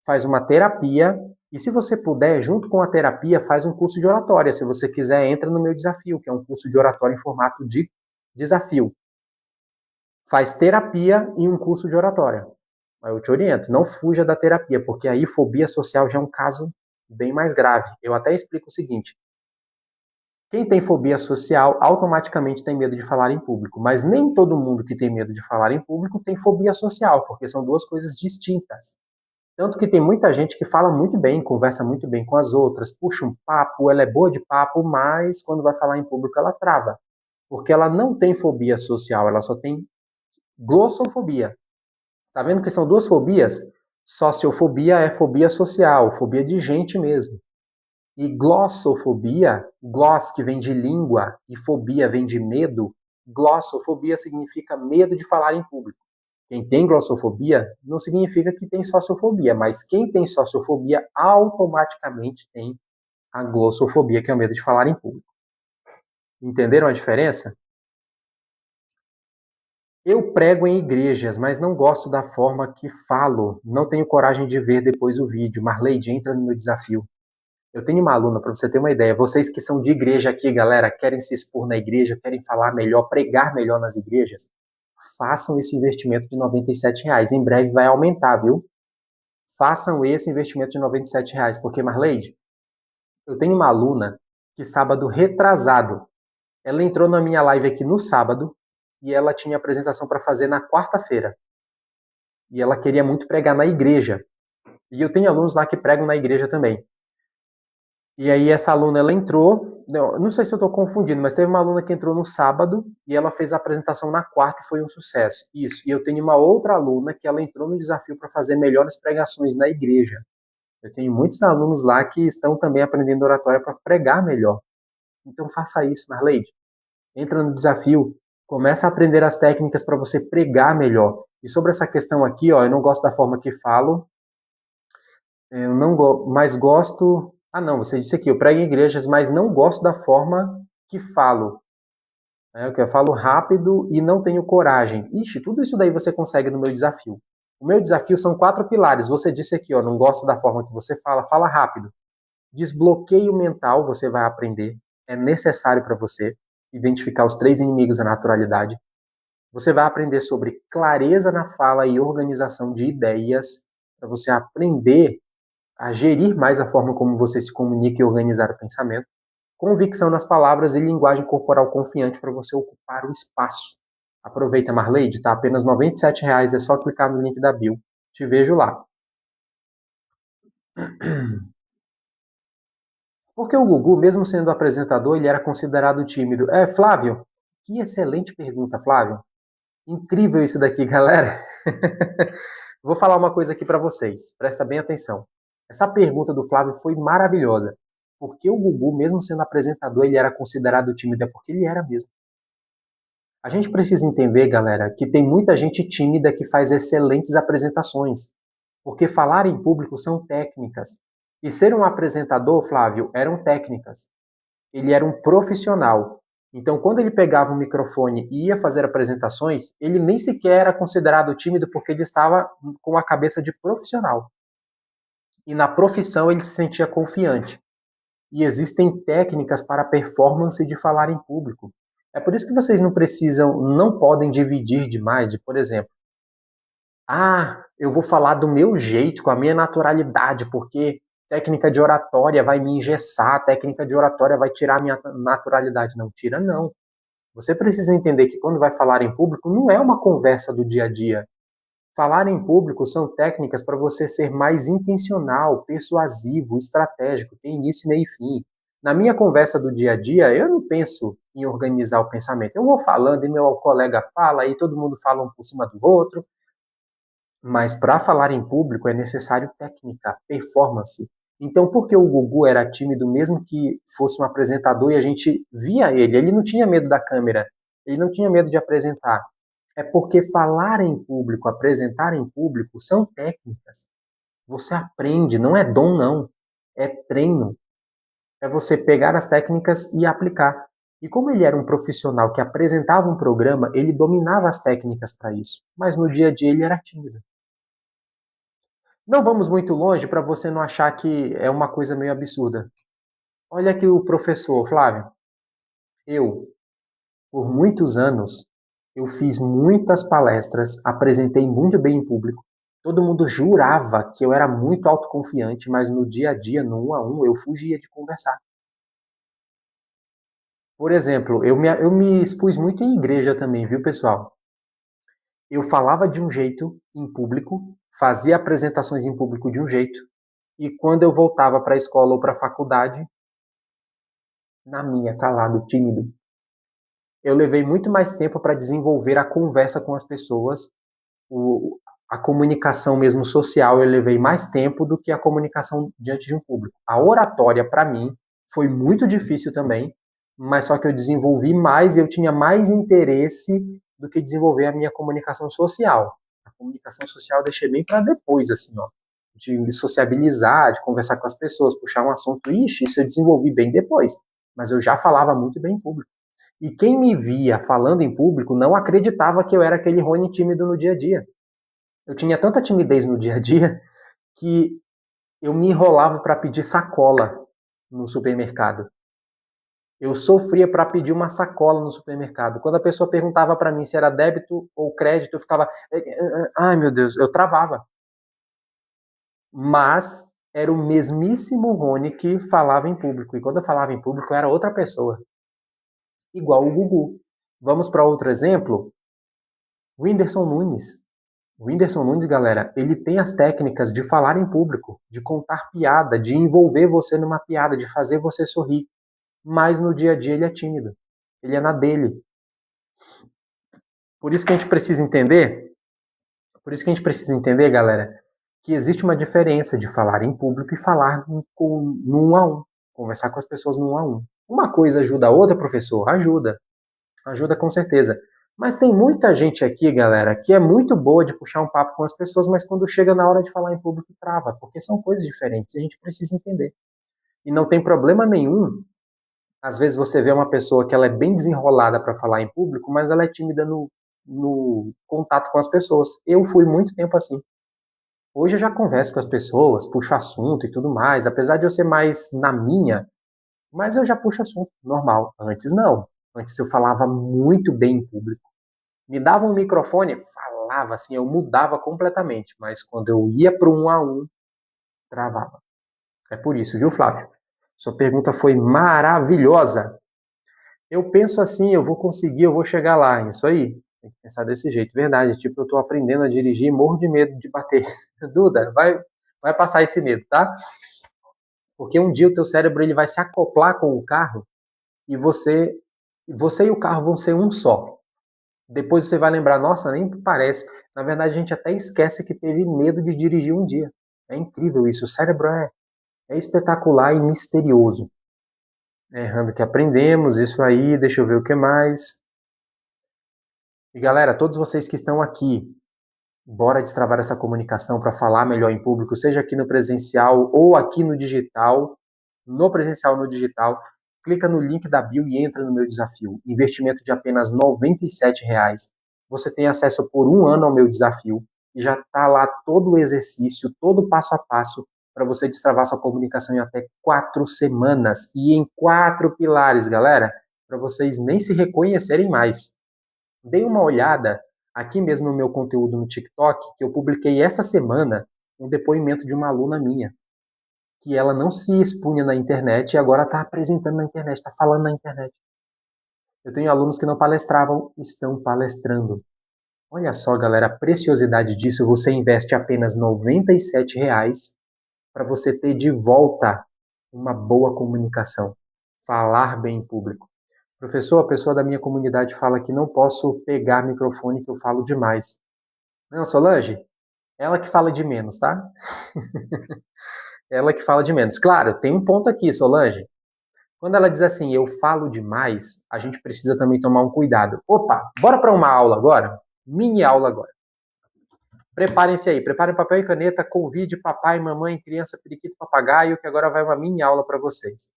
Faz uma terapia e se você puder, junto com a terapia, faz um curso de oratória. Se você quiser, entra no meu desafio, que é um curso de oratória em formato de desafio. Faz terapia e um curso de oratória. Aí eu te oriento, não fuja da terapia, porque aí fobia social já é um caso bem mais grave. Eu até explico o seguinte. Quem tem fobia social automaticamente tem medo de falar em público, mas nem todo mundo que tem medo de falar em público tem fobia social, porque são duas coisas distintas. Tanto que tem muita gente que fala muito bem, conversa muito bem com as outras, puxa um papo, ela é boa de papo, mas quando vai falar em público ela trava. Porque ela não tem fobia social, ela só tem glossofobia. Tá vendo que são duas fobias? Sociofobia é fobia social, fobia de gente mesmo. E glossofobia, gloss que vem de língua e fobia vem de medo, glossofobia significa medo de falar em público. Quem tem glossofobia não significa que tem sociofobia, mas quem tem sociofobia automaticamente tem a glossofobia, que é o medo de falar em público. Entenderam a diferença? Eu prego em igrejas, mas não gosto da forma que falo. Não tenho coragem de ver depois o vídeo. Marleide, entra no meu desafio. Eu tenho uma aluna, para você ter uma ideia. Vocês que são de igreja aqui, galera, querem se expor na igreja, querem falar melhor, pregar melhor nas igrejas, façam esse investimento de R$ 97. Em breve vai aumentar, viu? Façam esse investimento de R$ 97. Porque, Marleide, eu tenho uma aluna que sábado retrasado, ela entrou na minha live aqui no sábado e ela tinha apresentação para fazer na quarta-feira. E ela queria muito pregar na igreja. E eu tenho alunos lá que pregam na igreja também. E aí essa aluna, ela entrou, não sei se eu estou confundindo, mas teve uma aluna que entrou no sábado e ela fez a apresentação na quarta e foi um sucesso. Isso. E eu tenho uma outra aluna que ela entrou no desafio para fazer melhores pregações na igreja. Eu tenho muitos alunos lá que estão também aprendendo oratória para pregar melhor. Então faça isso, Marleide. Entra no desafio, começa a aprender as técnicas para você pregar melhor. E sobre essa questão aqui, ó, eu não gosto da forma que falo, eu não mas gosto. Ah, não, você disse aqui, eu prego em igrejas, mas não gosto da forma que falo. Eu falo rápido e não tenho coragem. Ixi, tudo isso daí você consegue no meu desafio. O meu desafio são 4 pilares. Você disse aqui, ó, não gosto da forma que você fala, fala rápido. Desbloqueio mental, você vai aprender. É necessário para você identificar os 3 inimigos da naturalidade. Você vai aprender sobre clareza na fala e organização de ideias, para você aprender a gerir mais a forma como você se comunica e organizar o pensamento, convicção nas palavras e linguagem corporal confiante para você ocupar o espaço. Aproveita, Marleide, está apenas R$ 97, é só clicar no link da bio. Te vejo lá. Porque o Gugu, mesmo sendo apresentador, ele era considerado tímido. Flávio, que excelente pergunta, Flávio. Incrível isso daqui, galera. Vou falar uma coisa aqui para vocês, presta bem atenção. Essa pergunta do Flávio foi maravilhosa. Porque o Gugu, mesmo sendo apresentador, ele era considerado tímido? É porque ele era mesmo. A gente precisa entender, galera, que tem muita gente tímida que faz excelentes apresentações. Porque falar em público são técnicas. E ser um apresentador, Flávio, eram técnicas. Ele era um profissional. Então, quando ele pegava o microfone e ia fazer apresentações, ele nem sequer era considerado tímido porque ele estava com a cabeça de profissional. E na profissão ele se sentia confiante. E existem técnicas para a performance de falar em público. É por isso que vocês não podem dividir demais, por exemplo, eu vou falar do meu jeito, com a minha naturalidade, porque técnica de oratória vai me engessar, técnica de oratória vai tirar a minha naturalidade. Não tira, não. Você precisa entender que quando vai falar em público, não é uma conversa do dia a dia. Falar em público são técnicas para você ser mais intencional, persuasivo, estratégico, tem início, meio e fim. Na minha conversa do dia a dia, eu não penso em organizar o pensamento. Eu vou falando e meu colega fala, e todo mundo fala um por cima do outro. Mas para falar em público é necessário técnica, performance. Então, por que o Gugu era tímido, mesmo que fosse um apresentador e a gente via ele? Ele não tinha medo da câmera, ele não tinha medo de apresentar. É porque falar em público, apresentar em público são técnicas. Você aprende, não é dom, não. É treino. É você pegar as técnicas e aplicar. E como ele era um profissional que apresentava um programa, ele dominava as técnicas para isso. Mas no dia a dia ele era tímido. Não vamos muito longe para você não achar que é uma coisa meio absurda. Olha aqui o professor, Flávio. Eu, por muitos anos, eu fiz muitas palestras, apresentei muito bem em público. Todo mundo jurava que eu era muito autoconfiante, mas no dia a dia, no 1 a 1, eu fugia de conversar. Por exemplo, eu me expus muito em igreja também, viu, pessoal? Eu falava de um jeito em público, fazia apresentações em público de um jeito, e quando eu voltava para a escola ou para a faculdade, na minha, calado, tímido. Eu levei muito mais tempo para desenvolver a conversa com as pessoas, o, a comunicação mesmo social, eu levei mais tempo do que a comunicação diante de um público. A oratória, para mim, foi muito difícil também, mas só que eu desenvolvi mais e eu tinha mais interesse do que desenvolver a minha comunicação social. A comunicação social eu deixei bem para depois, assim, ó, de me sociabilizar, de conversar com as pessoas, puxar um assunto, ixi, isso eu desenvolvi bem depois, mas eu já falava muito bem em público. E quem me via falando em público não acreditava que eu era aquele Rony tímido no dia a dia. Eu tinha tanta timidez no dia a dia que eu me enrolava para pedir sacola no supermercado. Eu sofria para pedir uma sacola no supermercado. Quando a pessoa perguntava para mim se era débito ou crédito, eu ficava, ai meu Deus, eu travava. Mas era o mesmíssimo Rony que falava em público. E quando eu falava em público, eu era outra pessoa, igual o Gugu. Vamos para outro exemplo? O Whindersson Nunes. O Whindersson Nunes, galera, ele tem as técnicas de falar em público, de contar piada, de envolver você numa piada, de fazer você sorrir. Mas no dia a dia ele é tímido. Ele é na dele. Por isso que a gente precisa entender, galera, que existe uma diferença de falar em público e falar no um a um. Conversar com as pessoas no um a um. Uma coisa ajuda a outra, professor? Ajuda. Ajuda com certeza. Mas tem muita gente aqui, galera, que é muito boa de puxar um papo com as pessoas, mas quando chega na hora de falar em público, trava, porque são coisas diferentes e a gente precisa entender. E não tem problema nenhum. Às vezes você vê uma pessoa que ela é bem desenrolada para falar em público, mas ela é tímida no contato com as pessoas. Eu fui muito tempo assim. Hoje eu já converso com as pessoas, puxo assunto e tudo mais, apesar de eu ser mais na minha, mas eu já puxo assunto, normal. Antes não. Antes eu falava muito bem em público. Me dava um microfone, falava assim, eu mudava completamente, mas quando eu ia para um a um, travava. É por isso, viu, Flávio? Sua pergunta foi maravilhosa. Eu penso assim, eu vou conseguir, eu vou chegar lá, isso aí. Tem que pensar desse jeito, verdade. Tipo, eu tô aprendendo a dirigir e morro de medo de bater. Duda, vai passar esse medo, tá? Porque um dia o teu cérebro ele vai se acoplar com o carro e você e o carro vão ser um só. Depois você vai lembrar, nossa, nem parece. Na verdade, a gente até esquece que teve medo de dirigir um dia. É incrível isso. O cérebro é espetacular e misterioso. É errando que aprendemos, isso aí, deixa eu ver o que mais. E galera, todos vocês que estão aqui, bora destravar essa comunicação para falar melhor em público, seja aqui no presencial ou aqui no digital. No presencial ou no digital, clica no link da bio e entra no meu desafio. Investimento de apenas R$ 97. Você tem acesso por um ano ao meu desafio e já está lá todo o exercício, todo o passo a passo para você destravar sua comunicação em até 4 semanas e em 4 pilares, galera, para vocês nem se reconhecerem mais. Dei uma olhada aqui mesmo no meu conteúdo no TikTok, que eu publiquei essa semana um depoimento de uma aluna minha que ela não se expunha na internet e agora está apresentando na internet, está falando na internet. Eu tenho alunos que não palestravam, estão palestrando. Olha só, galera, a preciosidade disso, você investe apenas R$ 97 para você ter de volta uma boa comunicação, falar bem em público. Professor, a pessoa da minha comunidade fala que não posso pegar microfone, que eu falo demais. Não, Solange, ela que fala de menos, tá? Ela que fala de menos. Claro, tem um ponto aqui, Solange. Quando ela diz assim, eu falo demais, a gente precisa também tomar um cuidado. Opa, bora para uma aula agora? Mini aula agora. Preparem-se aí, preparem papel e caneta, convide papai, mamãe, criança, periquito, papagaio, que agora vai uma mini aula para vocês.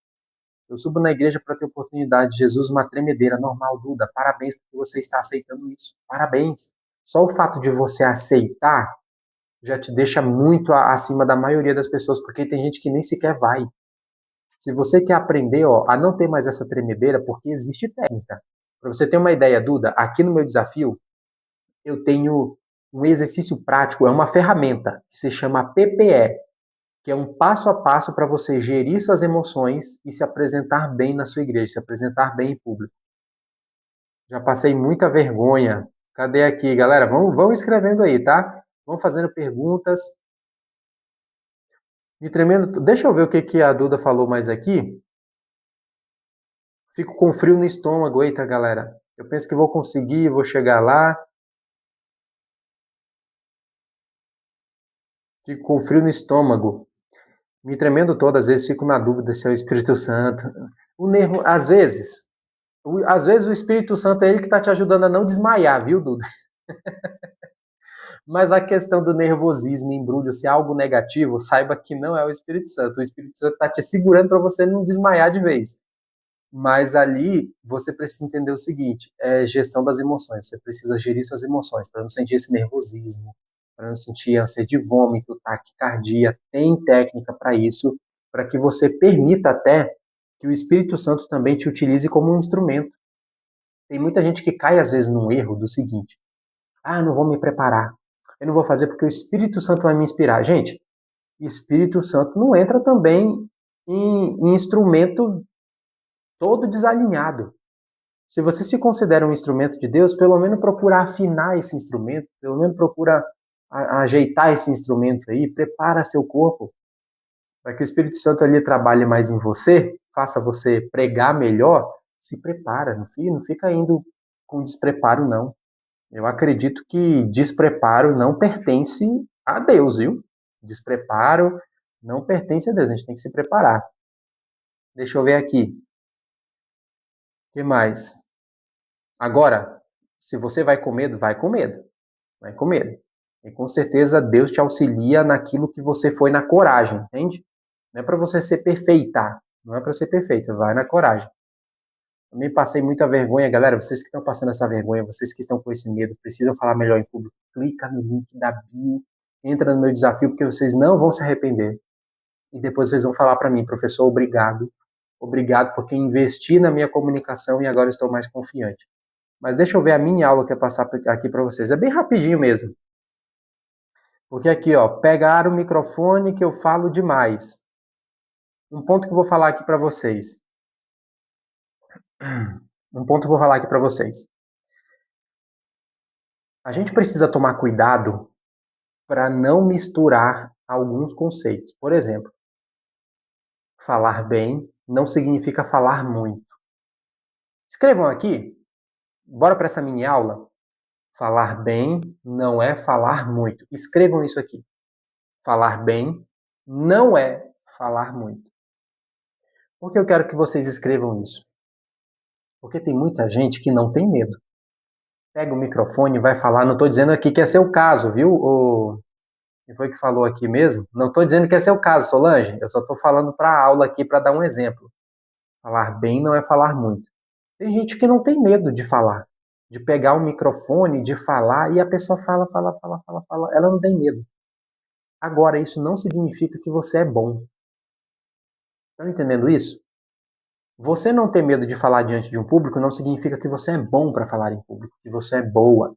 Eu subo na igreja para ter oportunidade. Jesus, uma tremedeira normal, Duda. Parabéns porque você está aceitando isso. Parabéns. Só o fato de você aceitar já te deixa muito acima da maioria das pessoas, porque tem gente que nem sequer vai. Se você quer aprender a não ter mais essa tremedeira, porque existe técnica. Para você ter uma ideia, Duda, aqui no meu desafio, eu tenho um exercício prático, é uma ferramenta que se chama PPE. que é um passo a passo para você gerir suas emoções e se apresentar bem na sua igreja, se apresentar bem em público. Já passei muita vergonha. Cadê aqui, galera? Vão escrevendo aí, tá? Vão fazendo perguntas. Me tremendo. Deixa eu ver o que a Duda falou mais aqui. Fico com frio no estômago, eita, galera. Eu penso que vou conseguir, vou chegar lá. Fico com frio no estômago. Me tremendo todo, às vezes fico na dúvida se é o Espírito Santo. O nervo, às vezes o Espírito Santo é ele que está te ajudando a não desmaiar, viu, Duda? Mas a questão do nervosismo, embrulho, se é algo negativo, saiba que não é o Espírito Santo. O Espírito Santo está te segurando para você não desmaiar de vez. Mas ali você precisa entender o seguinte: é gestão das emoções. Você precisa gerir suas emoções para não sentir esse nervosismo, para não sentir ânsia de vômito, taquicardia. Tem técnica para isso, para que você permita até que o Espírito Santo também te utilize como um instrumento. Tem muita gente que cai às vezes num erro do seguinte: não vou me preparar, eu não vou fazer porque o Espírito Santo vai me inspirar. Gente, Espírito Santo não entra também em instrumento todo desalinhado. Se você se considera um instrumento de Deus, pelo menos procura afinar esse instrumento, pelo menos procura ajeitar esse instrumento aí, prepara seu corpo para que o Espírito Santo ali trabalhe mais em você, faça você pregar melhor. Se prepara, não fica indo com despreparo, não. Eu acredito que despreparo não pertence a Deus, viu? Despreparo não pertence a Deus, a gente tem que se preparar. Deixa eu ver aqui. O que mais? Agora, se você vai com medo, vai com medo. Vai com medo. E com certeza Deus te auxilia naquilo que você foi na coragem, entende? Não é para você ser perfeita. Não é para ser perfeita, vai na coragem. Também passei muita vergonha, galera. Vocês que estão passando essa vergonha, vocês que estão com esse medo, precisam falar melhor em público. Clica no link da bio, entra no meu desafio, porque vocês não vão se arrepender. E depois vocês vão falar para mim: professor, obrigado. Obrigado porque investi na minha comunicação e agora estou mais confiante. Mas deixa eu ver a mini aula que eu passar aqui para vocês. É bem rapidinho mesmo. Porque aqui, ó, pegar o microfone que eu falo demais. Um ponto que eu vou falar aqui para vocês. A gente precisa tomar cuidado para não misturar alguns conceitos. Por exemplo, falar bem não significa falar muito. Escrevam aqui, bora para essa mini aula. Falar bem não é falar muito. Escrevam isso aqui. Falar bem não é falar muito. Por que eu quero que vocês escrevam isso? Porque tem muita gente que não tem medo. Pega o microfone e vai falar. Não estou dizendo aqui que é seu caso, viu? Quem foi que falou aqui mesmo? Não estou dizendo que é seu caso, Solange. Eu só estou falando para a aula aqui para dar um exemplo. Falar bem não é falar muito. Tem gente que não tem medo de falar, de pegar o microfone, de falar, e a pessoa fala. Ela não tem medo. Agora, isso não significa que você é bom. Estão entendendo isso? Você não ter medo de falar diante de um público não significa que você é bom para falar em público, que você é boa.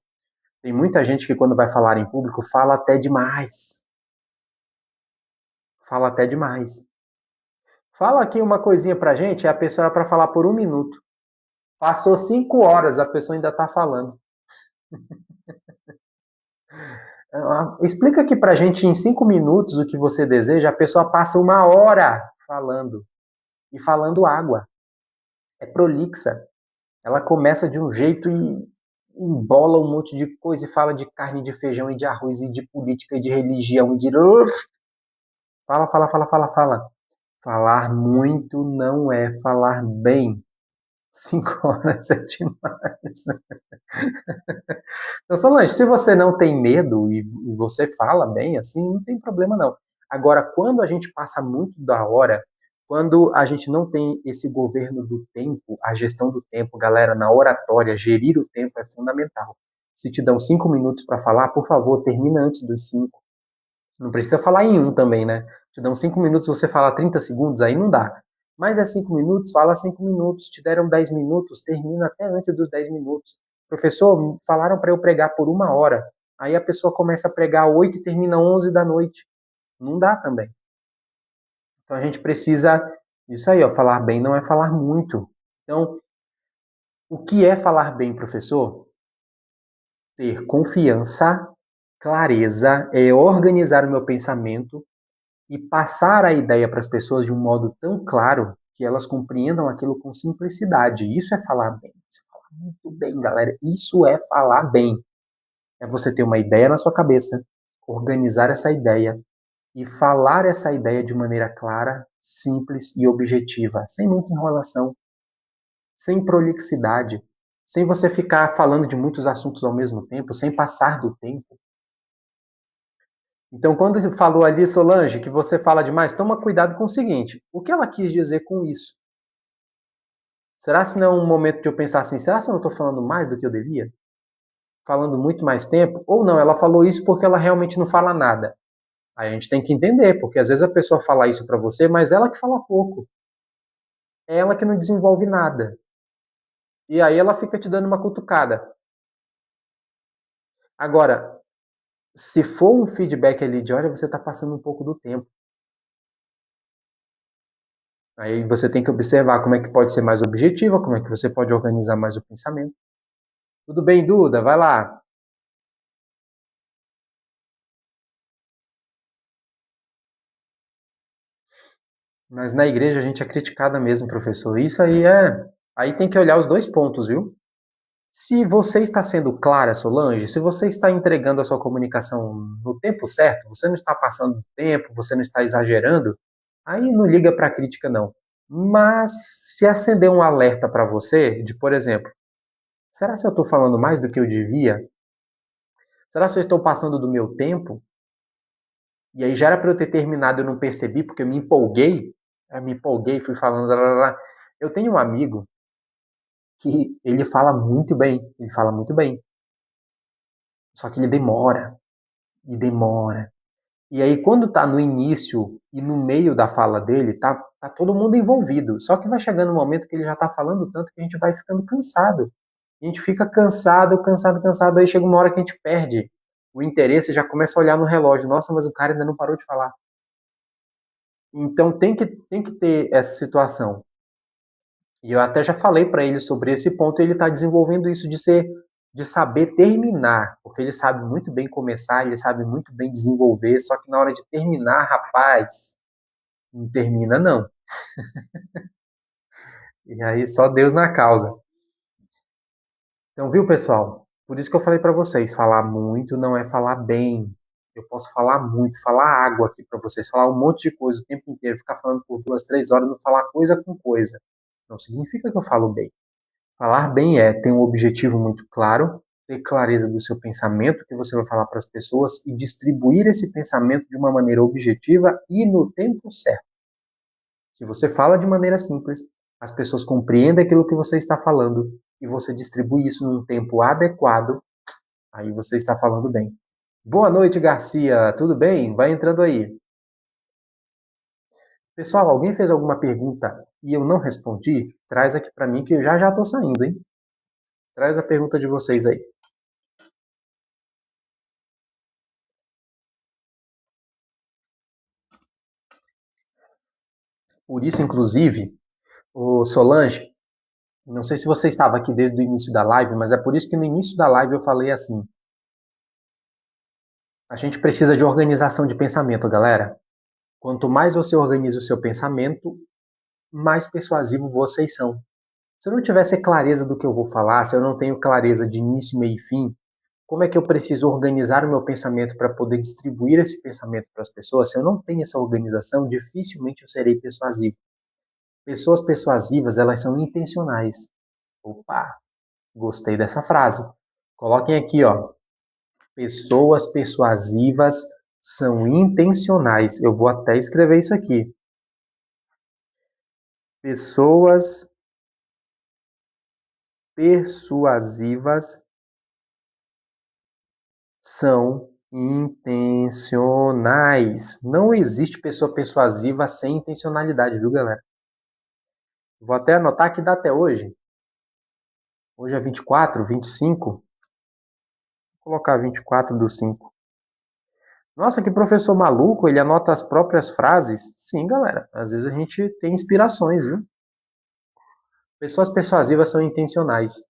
Tem muita gente que quando vai falar em público fala até demais. Fala até demais. Fala aqui uma coisinha pra gente, a pessoa era para falar por 1 minuto. Passou 5 horas, a pessoa ainda está falando. Explica aqui pra gente em 5 minutos o que você deseja, a pessoa passa 1 hora falando. E falando água. É prolixa. Ela começa de um jeito e embola um monte de coisa e fala de carne, de feijão e de arroz e de política e de religião e de... Fala. Falar muito não é falar bem. 5 horas é demais. Então, Solange, se você não tem medo e você fala bem, assim, não tem problema não. Agora, quando a gente passa muito da hora, quando a gente não tem esse governo do tempo, a gestão do tempo, galera, na oratória, gerir o tempo é fundamental. Se te dão 5 minutos para falar, por favor, termina antes dos 5. Não precisa falar em 1 também, né? Te dão 5 minutos, você fala 30 segundos, aí não dá. Mas é 5 minutos, fala 5 minutos. Te deram 10 minutos, termina até antes dos 10 minutos. Professor, falaram para eu pregar por 1 hora. Aí a pessoa começa a pregar 8 e termina 11 da noite. Não dá também. Então a gente precisa, isso aí, ó, falar bem não é falar muito. Então, o que é falar bem, professor? Ter confiança, clareza, é organizar o meu pensamento e passar a ideia para as pessoas de um modo tão claro que elas compreendam aquilo com simplicidade. Isso é falar bem. Isso é falar muito bem, galera. Isso é falar bem. É você ter uma ideia na sua cabeça, organizar essa ideia e falar essa ideia de maneira clara, simples e objetiva, sem muita enrolação, sem prolixidade, sem você ficar falando de muitos assuntos ao mesmo tempo, sem passar do tempo. Então, quando você falou ali, Solange, que você fala demais, toma cuidado com o seguinte: o que ela quis dizer com isso? Será se não é um momento de eu pensar assim, será se eu não estou falando mais do que eu devia? Falando muito mais tempo? Ou não, ela falou isso porque ela realmente não fala nada. Aí a gente tem que entender, porque às vezes a pessoa fala isso para você, mas ela que fala pouco. É ela que não desenvolve nada. E aí ela fica te dando uma cutucada. Agora, se for um feedback ali de, olha, você está passando um pouco do tempo. Aí você tem que observar como é que pode ser mais objetiva, como é que você pode organizar mais o pensamento. Tudo bem, Duda? Vai lá. Mas na igreja a gente é criticada mesmo, professor. Isso aí é. Aí tem que olhar os dois pontos, viu? Se você está sendo clara, Solange, se você está entregando a sua comunicação no tempo certo, você não está passando do tempo, você não está exagerando, aí não liga para a crítica, não. Mas se acender um alerta para você, de por exemplo, será que eu estou falando mais do que eu devia? Será que eu estou passando do meu tempo? E aí já era para eu ter terminado, eu não percebi, porque eu me empolguei. Eu me empolguei, fui falando. Blá, blá, blá. Eu tenho um amigo que ele fala muito bem. Ele fala muito bem. Só que ele demora. E demora. E aí, quando tá no início e no meio da fala dele, tá todo mundo envolvido. Só que vai chegando um momento que ele já tá falando tanto que a gente vai ficando cansado. A gente fica cansado, cansado, cansado. Aí chega uma hora que a gente perde o interesse e já começa a olhar no relógio. Nossa, mas o cara ainda não parou de falar. Então tem que ter essa situação. E eu até já falei para ele sobre esse ponto, e ele está desenvolvendo isso de saber terminar, porque ele sabe muito bem começar, ele sabe muito bem desenvolver, só que na hora de terminar, rapaz, não termina não. E aí só Deus na causa. Então, viu, pessoal? Por isso que eu falei para vocês, falar muito não é falar bem. Eu posso falar muito, falar água aqui para vocês, falar um monte de coisa o tempo inteiro, ficar falando por 2, 3 horas, não falar coisa com coisa. Não significa que eu falo bem. Falar bem é ter um objetivo muito claro, ter clareza do seu pensamento que você vai falar para as pessoas e distribuir esse pensamento de uma maneira objetiva e no tempo certo. Se você fala de maneira simples, as pessoas compreendem aquilo que você está falando e você distribui isso num tempo adequado, aí você está falando bem. Boa noite, Garcia. Tudo bem? Vai entrando aí. Pessoal, alguém fez alguma pergunta e eu não respondi? Traz aqui para mim que eu já estou saindo, hein? Traz a pergunta de vocês aí. Por isso, inclusive, o Solange, não sei se você estava aqui desde o início da live, mas é por isso que no início da live eu falei assim: a gente precisa de organização de pensamento, galera. Quanto mais você organiza o seu pensamento, mais persuasivo vocês são. Se eu não tivesse clareza do que eu vou falar, se eu não tenho clareza de início, meio e fim, como é que eu preciso organizar o meu pensamento para poder distribuir esse pensamento para as pessoas? Se eu não tenho essa organização, dificilmente eu serei persuasivo. Pessoas persuasivas, elas são intencionais. Opa, gostei dessa frase. Coloquem aqui, ó. Pessoas persuasivas são intencionais. Eu vou até escrever isso aqui. Pessoas persuasivas são intencionais. Não existe pessoa persuasiva sem intencionalidade, viu, galera? Vou até anotar que dá até hoje. Hoje é 24, 25. Vou colocar 24/5. Nossa, que professor maluco, ele anota as próprias frases. Sim, galera, às vezes a gente tem inspirações, viu? Pessoas persuasivas são intencionais.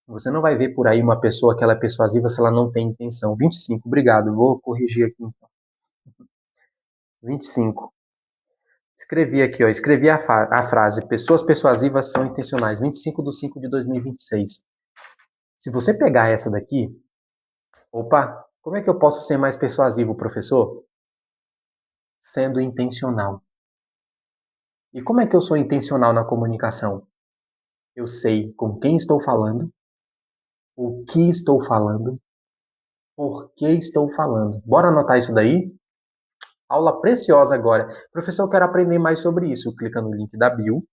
Você não vai ver por aí uma pessoa que ela é persuasiva se ela não tem intenção. 25, obrigado, vou corrigir aqui então. 25. Escrevi aqui, ó, escrevi a frase, pessoas persuasivas são intencionais, 25/5/2026. Se você pegar essa daqui, opa, como é que eu posso ser mais persuasivo, professor? Sendo intencional. E como é que eu sou intencional na comunicação? Eu sei com quem estou falando, o que estou falando, por que estou falando. Bora anotar isso daí? Aula preciosa agora. Professor, eu quero aprender mais sobre isso. Clica no link da bio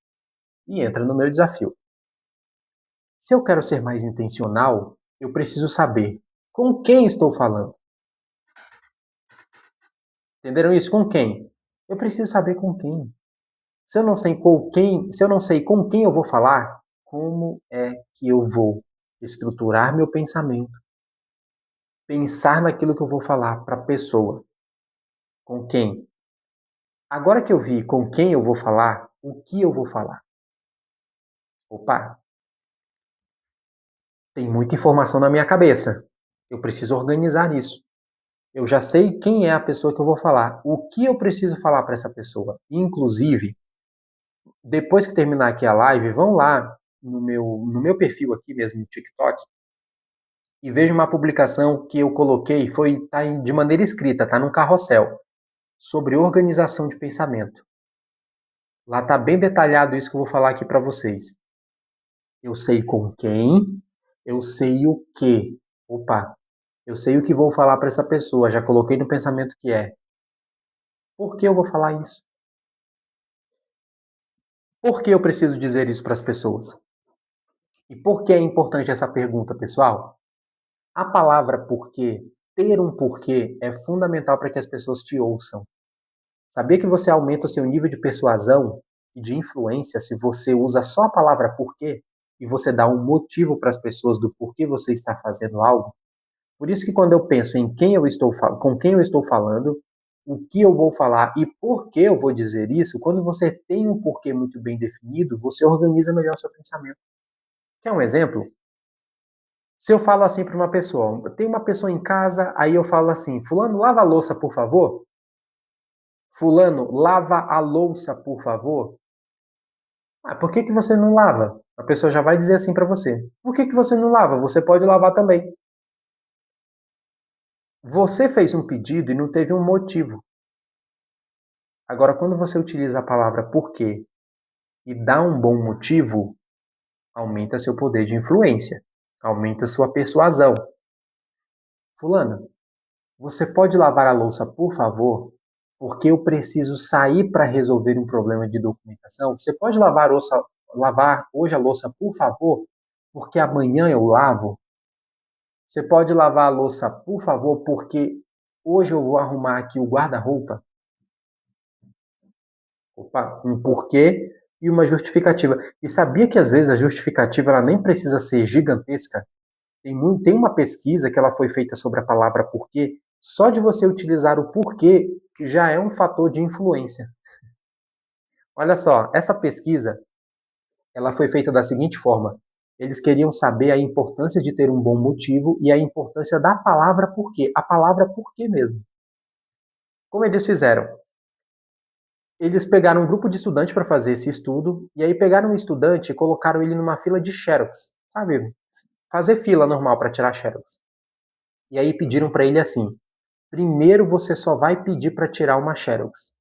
e entra no meu desafio. Se eu quero ser mais intencional, eu preciso saber com quem estou falando. Entenderam isso? Com quem? Eu preciso saber com quem. Se eu não sei com quem, se eu não sei com quem eu vou falar, como é que eu vou estruturar meu pensamento? Pensar naquilo que eu vou falar para a pessoa. Com quem? Agora que eu vi com quem eu vou falar, o que eu vou falar? Opa, tem muita informação na minha cabeça. Eu preciso organizar isso. Eu já sei quem é a pessoa que eu vou falar. O que eu preciso falar para essa pessoa? Inclusive, depois que terminar aqui a live, vão lá no meu perfil aqui mesmo no TikTok e veja uma publicação que eu coloquei, tá de maneira escrita, tá num carrossel, sobre organização de pensamento. Lá tá bem detalhado isso que eu vou falar aqui para vocês. Eu sei com quem, eu sei o que. Opa, eu sei o que vou falar para essa pessoa, já coloquei no pensamento que é. Por que eu vou falar isso? Por que eu preciso dizer isso para as pessoas? E por que é importante essa pergunta, pessoal? A palavra porquê, ter um porquê, é fundamental para que as pessoas te ouçam. Sabia que você aumenta o seu nível de persuasão e de influência se você usa só a palavra porquê e você dá um motivo para as pessoas do porquê você está fazendo algo? Por isso que quando eu penso em com quem eu estou falando, o que eu vou falar e por que eu vou dizer isso, quando você tem um porquê muito bem definido, você organiza melhor seu pensamento. Quer um exemplo? Se eu falo assim para uma pessoa, tem uma pessoa em casa, aí eu falo assim, fulano, lava a louça, por favor. Fulano, lava a louça, por favor. Ah, por que você não lava? A pessoa já vai dizer assim para você. Por que você não lava? Você pode lavar também. Você fez um pedido e não teve um motivo. Agora, quando você utiliza a palavra porquê e dá um bom motivo, aumenta seu poder de influência, aumenta sua persuasão. Fulano, você pode lavar a louça, por favor? Porque eu preciso sair para resolver um problema de documentação. Você pode lavar hoje a louça, por favor? Porque amanhã eu lavo. Você pode lavar a louça, por favor? Porque hoje eu vou arrumar aqui o guarda-roupa. Opa, um porquê e uma justificativa. E sabia que às vezes a justificativa ela nem precisa ser gigantesca? Tem uma pesquisa que ela foi feita sobre a palavra porquê. Só de você utilizar o porquê já é um fator de influência. Olha só, essa pesquisa ela foi feita da seguinte forma. Eles queriam saber a importância de ter um bom motivo e a importância da palavra porquê. A palavra porquê mesmo. Como eles fizeram? Eles pegaram um grupo de estudantes para fazer esse estudo, e aí pegaram um estudante e colocaram ele numa fila de xerox, sabe? Fazer fila normal para tirar xerox. E aí pediram para ele assim: primeiro você só vai pedir para tirar uma xerox.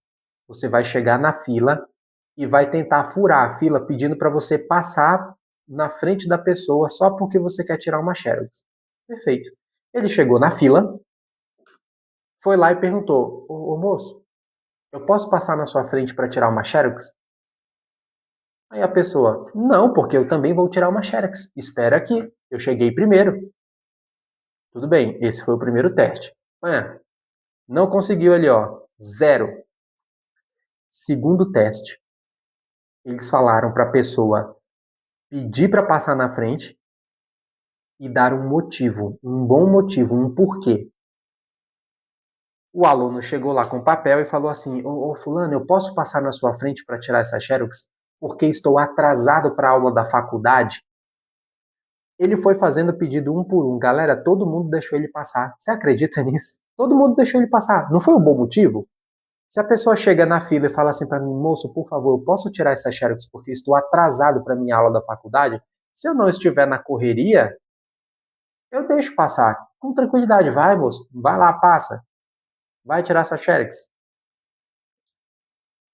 Você vai chegar na fila e vai tentar furar a fila pedindo para você passar na frente da pessoa só porque você quer tirar uma xerox. Perfeito. Ele chegou na fila, foi lá e perguntou: ô moço, eu posso passar na sua frente para tirar uma xerox? Aí a pessoa, não, porque eu também vou tirar uma xerox. Espera aqui, eu cheguei primeiro. Tudo bem, esse foi o primeiro teste. Não conseguiu ali, ó, 0. Segundo teste, eles falaram para a pessoa pedir para passar na frente e dar um motivo, um bom motivo, um porquê. O aluno chegou lá com o papel e falou assim: ô fulano, eu posso passar na sua frente para tirar essa xerox porque estou atrasado para a aula da faculdade? Ele foi fazendo pedido um por um. Galera, todo mundo deixou ele passar. Você acredita nisso? Todo mundo deixou ele passar. Não foi um bom motivo? Se a pessoa chega na fila e fala assim para mim: moço, por favor, eu posso tirar essa xerox porque estou atrasado para minha aula da faculdade? Se eu não estiver na correria, eu deixo passar. Com tranquilidade, vai, moço. Vai lá, passa. Vai tirar essa xerox.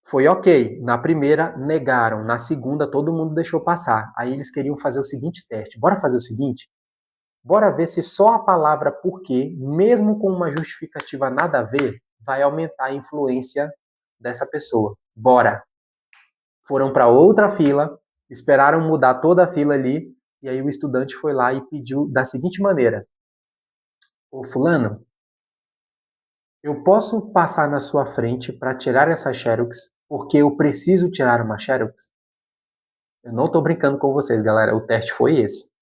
Foi ok. Na primeira, negaram. Na segunda, todo mundo deixou passar. Aí eles queriam fazer o seguinte teste. Bora fazer o seguinte? Bora ver se só a palavra porquê, mesmo com uma justificativa nada a ver, vai aumentar a influência dessa pessoa. Bora! Foram para outra fila, esperaram mudar toda a fila ali, e aí o estudante foi lá e pediu da seguinte maneira: ô fulano, eu posso passar na sua frente para tirar essa xerox, porque eu preciso tirar uma xerox? Eu não tô brincando com vocês, galera, o teste foi esse.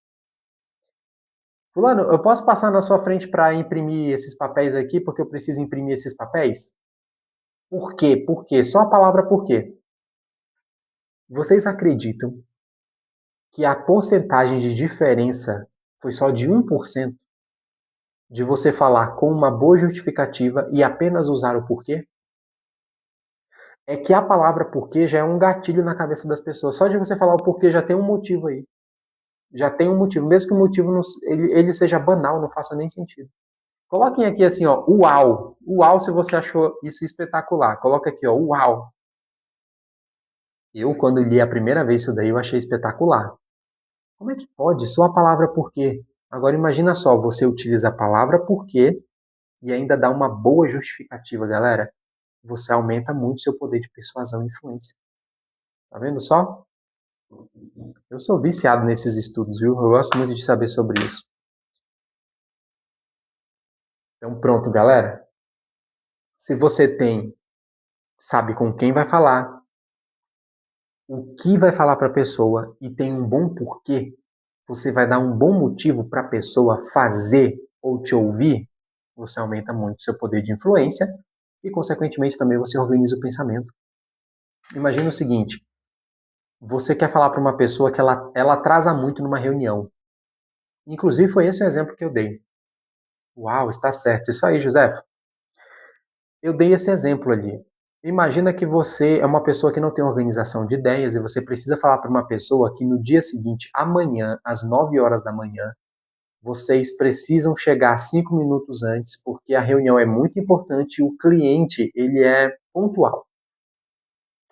Fulano, eu posso passar na sua frente para imprimir esses papéis aqui, porque eu preciso imprimir esses papéis? Por quê? Por quê? Só a palavra por quê. Vocês acreditam que a porcentagem de diferença foi só de 1% de você falar com uma boa justificativa e apenas usar o porquê? É que a palavra porquê já é um gatilho na cabeça das pessoas. Só de você falar o porquê já tem um motivo aí. Já tem um motivo. Mesmo que o motivo não, ele seja banal, não faça nem sentido. Coloquem aqui assim, ó, uau. Uau se você achou isso espetacular. Coloca aqui, ó, uau. Eu, quando li a primeira vez isso daí, eu achei espetacular. Como é que pode? Só a palavra porquê. Agora imagina só, você utiliza a palavra porquê e ainda dá uma boa justificativa, galera. Você aumenta muito seu poder de persuasão e influência. Tá vendo só? Eu sou viciado nesses estudos, viu? Eu gosto muito de saber sobre isso. Então pronto, galera. Se você sabe com quem vai falar, o que vai falar para a pessoa e tem um bom porquê, você vai dar um bom motivo para a pessoa fazer ou te ouvir, você aumenta muito seu poder de influência e, consequentemente, também você organiza o pensamento. Imagina o seguinte, você quer falar para uma pessoa que ela atrasa muito numa reunião. Inclusive, foi esse o exemplo que eu dei. Uau, está certo. Isso aí, José. Eu dei esse exemplo ali. Imagina que você é uma pessoa que não tem organização de ideias e você precisa falar para uma pessoa que no dia seguinte, amanhã, às 9 horas da manhã, vocês precisam chegar 5 minutos antes, porque a reunião é muito importante e o cliente ele é pontual.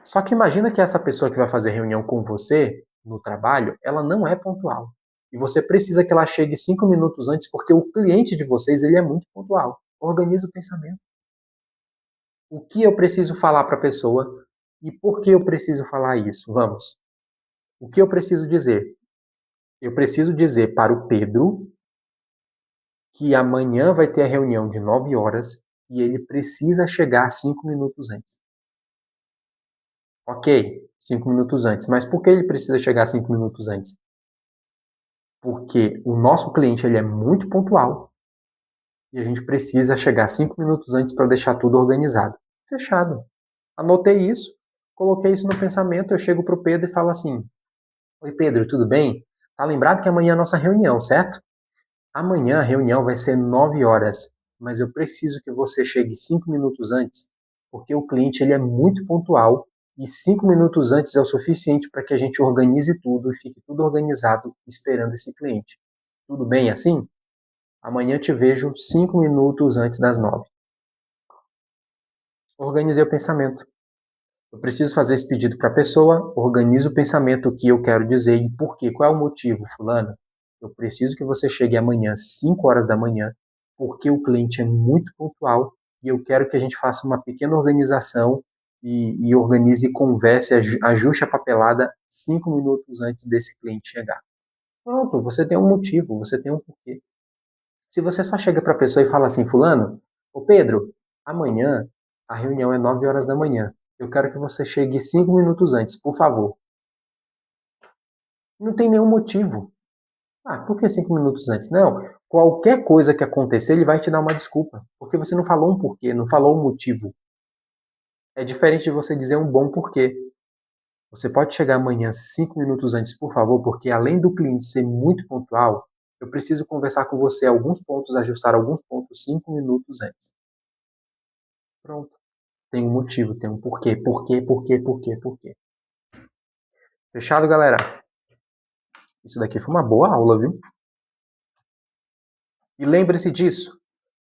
Só que imagina que essa pessoa que vai fazer reunião com você no trabalho, ela não é pontual. E você precisa que ela chegue 5 minutos antes, porque o cliente de vocês ele é muito pontual. Organiza o pensamento. O que eu preciso falar para a pessoa e por que eu preciso falar isso? Vamos. O que eu preciso dizer? Eu preciso dizer para o Pedro que amanhã vai ter a reunião de 9 horas e ele precisa chegar 5 minutos antes. Ok, 5 minutos antes. Mas por que ele precisa chegar 5 minutos antes? Porque o nosso cliente ele é muito pontual e a gente precisa chegar 5 minutos antes para deixar tudo organizado. Fechado. Anotei isso, coloquei isso no pensamento, eu chego para o Pedro e falo assim: oi Pedro, tudo bem? Tá lembrado que amanhã é a nossa reunião, certo? Amanhã a reunião vai ser 9 horas, mas eu preciso que você chegue 5 minutos antes, porque o cliente ele é muito pontual e 5 minutos antes é o suficiente para que a gente organize tudo e fique tudo organizado esperando esse cliente. Tudo bem assim? Amanhã te vejo 5 minutos antes das 9. Organizei o pensamento. Eu preciso fazer esse pedido para a pessoa, organizo o pensamento, o que eu quero dizer e por quê, qual é o motivo, fulano. Eu preciso que você chegue amanhã, 5 horas da manhã, porque o cliente é muito pontual e eu quero que a gente faça uma pequena organização e organize e converse, ajuste a papelada 5 minutos antes desse cliente chegar. Pronto, você tem um motivo, você tem um porquê. Se você só chega para a pessoa e fala assim, fulano, ô Pedro, amanhã a reunião é 9 horas da manhã. Eu quero que você chegue 5 minutos antes, por favor. Não tem nenhum motivo. Ah, por que 5 minutos antes? Não, qualquer coisa que acontecer, ele vai te dar uma desculpa, porque você não falou um porquê, não falou um motivo. É diferente de você dizer um bom porquê. Você pode chegar amanhã 5 minutos antes, por favor, porque além do cliente ser muito pontual, eu preciso conversar com você alguns pontos, ajustar alguns pontos 5 minutos antes. Pronto. Tem um motivo, tem um porquê. Porquê. Fechado, galera? Isso daqui foi uma boa aula, viu? E lembre-se disso.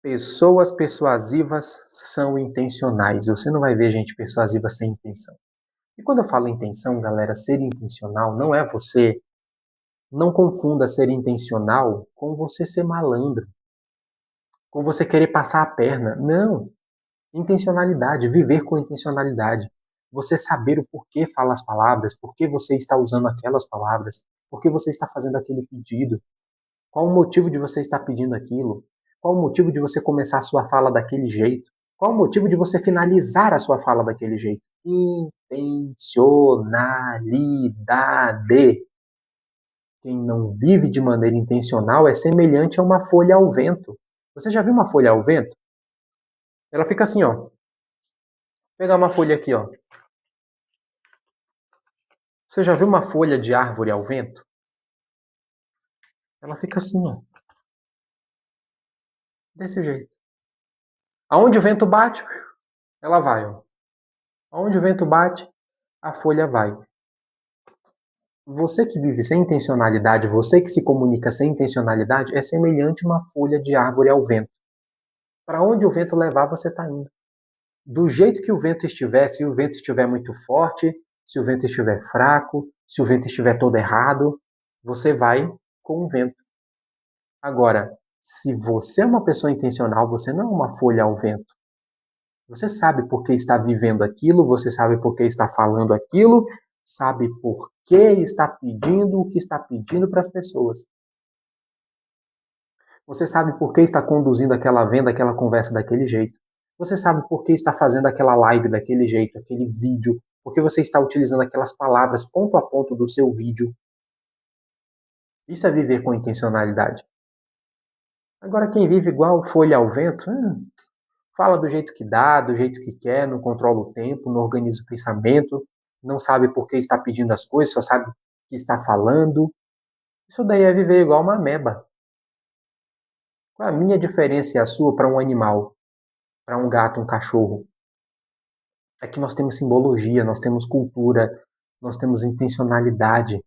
Pessoas persuasivas são intencionais. Você não vai ver gente persuasiva sem intenção. E quando eu falo intenção, galera, ser intencional não é você. Não confunda ser intencional com você ser malandro, com você querer passar a perna. Não. Intencionalidade, viver com intencionalidade. Você saber o porquê fala as palavras, por que você está usando aquelas palavras, por que você está fazendo aquele pedido, qual o motivo de você estar pedindo aquilo, qual o motivo de você começar a sua fala daquele jeito, qual o motivo de você finalizar a sua fala daquele jeito. Intencionalidade. Quem não vive de maneira intencional é semelhante a uma folha ao vento. Você já viu uma folha ao vento? Ela fica assim, ó. Vou pegar uma folha aqui, ó. Você já viu uma folha de árvore ao vento? Ela fica assim, ó. Desse jeito. Aonde o vento bate, ela vai, ó. Aonde o vento bate, a folha vai. Você que vive sem intencionalidade, você que se comunica sem intencionalidade, é semelhante a uma folha de árvore ao vento. Para onde o vento levar, você está indo. Do jeito que o vento estiver, se o vento estiver muito forte, se o vento estiver fraco, se o vento estiver todo errado, você vai com o vento. Agora, se você é uma pessoa intencional, você não é uma folha ao vento. Você sabe por que está vivendo aquilo, você sabe por que está falando aquilo, sabe por que está pedindo o que está pedindo para as pessoas. Você sabe por que está conduzindo aquela venda, aquela conversa daquele jeito. Você sabe por que está fazendo aquela live daquele jeito, aquele vídeo, porque você está utilizando aquelas palavras ponto a ponto do seu vídeo. Isso é viver com intencionalidade. Agora, quem vive igual folha ao vento, fala do jeito que dá, do jeito que quer, não controla o tempo, não organiza o pensamento, não sabe por que está pedindo as coisas, só sabe que está falando. Isso daí é viver igual uma ameba. Qual é a minha diferença e a sua para um animal, para um gato, um cachorro? É que nós temos simbologia, nós temos cultura, nós temos intencionalidade,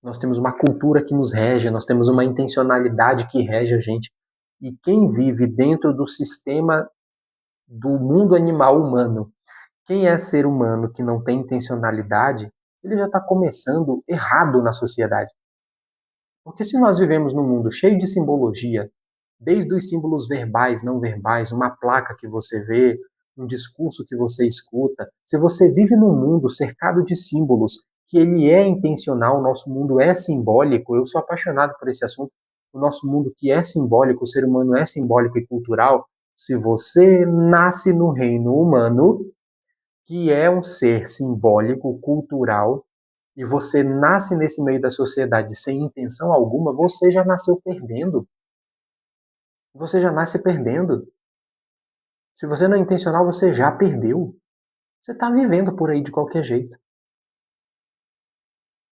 nós temos uma cultura que nos rege, nós temos uma intencionalidade que rege a gente. E quem vive dentro do sistema do mundo animal humano, quem é ser humano que não tem intencionalidade, ele já está começando errado na sociedade. Porque se nós vivemos num mundo cheio de simbologia, desde os símbolos verbais, não verbais, uma placa que você vê, um discurso que você escuta, se você vive num mundo cercado de símbolos, que ele é intencional, o nosso mundo é simbólico, eu sou apaixonado por esse assunto, o nosso mundo que é simbólico, o ser humano é simbólico e cultural, se você nasce no reino humano, que é um ser simbólico, cultural, e você nasce nesse meio da sociedade sem intenção alguma, você já nasceu perdendo. Você já nasce perdendo. Se você não é intencional, você já perdeu. Você está vivendo por aí de qualquer jeito.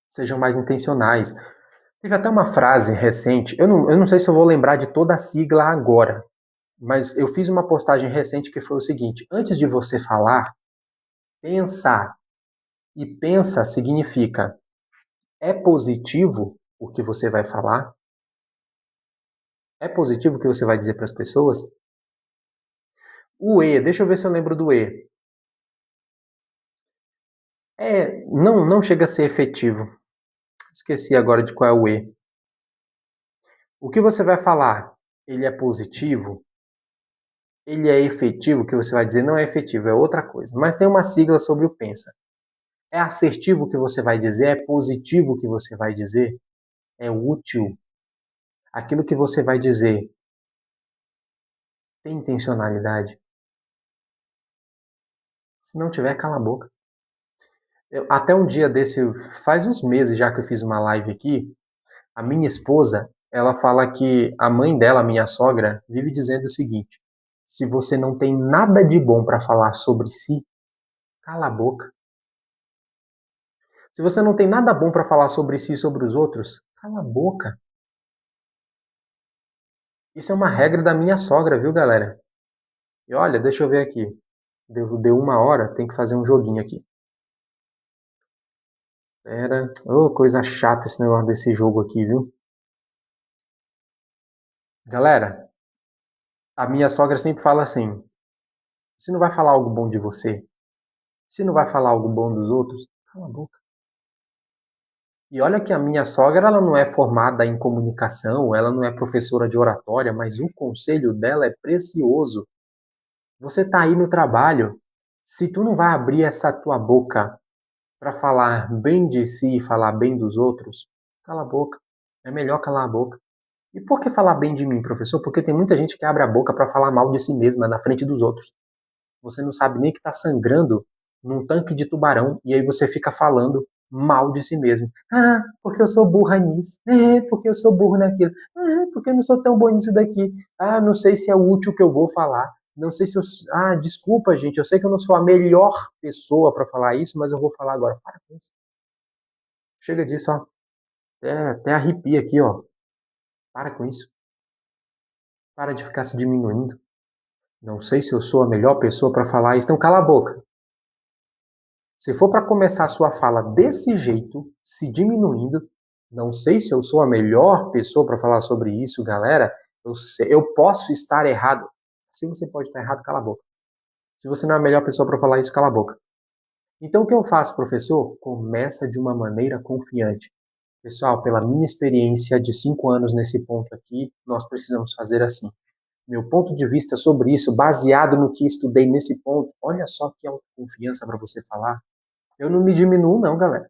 Sejam mais intencionais. Teve até uma frase recente, eu não sei se eu vou lembrar de toda a sigla agora, mas eu fiz uma postagem recente que foi o seguinte: antes de você falar, pensa. E pensa significa: é positivo o que você vai falar? É positivo o que você vai dizer para as pessoas? O E, deixa eu ver se eu lembro do E. Não chega a ser efetivo. Esqueci agora de qual é o E. O que você vai falar, ele é positivo? Ele é efetivo? O que você vai dizer não é efetivo, é outra coisa. Mas tem uma sigla sobre o pensa. É assertivo o que você vai dizer? É positivo o que você vai dizer? É útil? Aquilo que você vai dizer tem intencionalidade? Se não tiver, cala a boca. Até um dia desse, faz uns meses já que eu fiz uma live aqui, A minha esposa, ela fala que a mãe dela, a minha sogra, vive dizendo o seguinte: se você não tem nada de bom para falar sobre si, cala a boca. Se você não tem nada bom para falar sobre si e sobre os outros, cala a boca. Isso é uma regra da minha sogra, viu, galera? E olha, deixa eu ver aqui. Deu 1 hora, tem que fazer um joguinho aqui. Pera. Ô, coisa chata esse negócio desse jogo aqui, viu? Galera, a minha sogra sempre fala assim: se não vai falar algo bom de você, se não vai falar algo bom dos outros, cala a boca. E olha que a minha sogra, ela não é formada em comunicação, ela não é professora de oratória, mas o conselho dela é precioso. Você tá aí no trabalho, se tu não vai abrir essa tua boca para falar bem de si e falar bem dos outros, cala a boca. É melhor calar a boca. E por que falar bem de mim, professor? Porque tem muita gente que abre a boca para falar mal de si mesma na frente dos outros. Você não sabe nem que está sangrando num tanque de tubarão e aí você fica falando mal de si mesmo. Ah, porque eu sou burra nisso. Porque eu sou burro naquilo. Porque eu não sou tão bom nisso daqui. Ah, não sei se é útil o que eu vou falar. Não sei se eu. Ah, desculpa, gente. Eu sei que eu não sou a melhor pessoa para falar isso, mas eu vou falar agora. Para com isso. Chega disso, ó. Até arrepia aqui, ó. Para com isso. Para de ficar se diminuindo. Não sei se eu sou a melhor pessoa para falar isso. Então cala a boca. Se for para começar a sua fala desse jeito, se diminuindo, não sei se eu sou a melhor pessoa para falar sobre isso, galera. Eu posso estar errado. Se você pode estar errado, cala a boca. Se você não é a melhor pessoa para falar isso, cala a boca. Então o que eu faço, professor? Começa de uma maneira confiante. Pessoal, pela minha experiência de 5 anos nesse ponto aqui, nós precisamos fazer assim. Meu ponto de vista sobre isso, baseado no que estudei nesse ponto, olha só que autoconfiança para você falar. Eu não me diminuo, não, galera.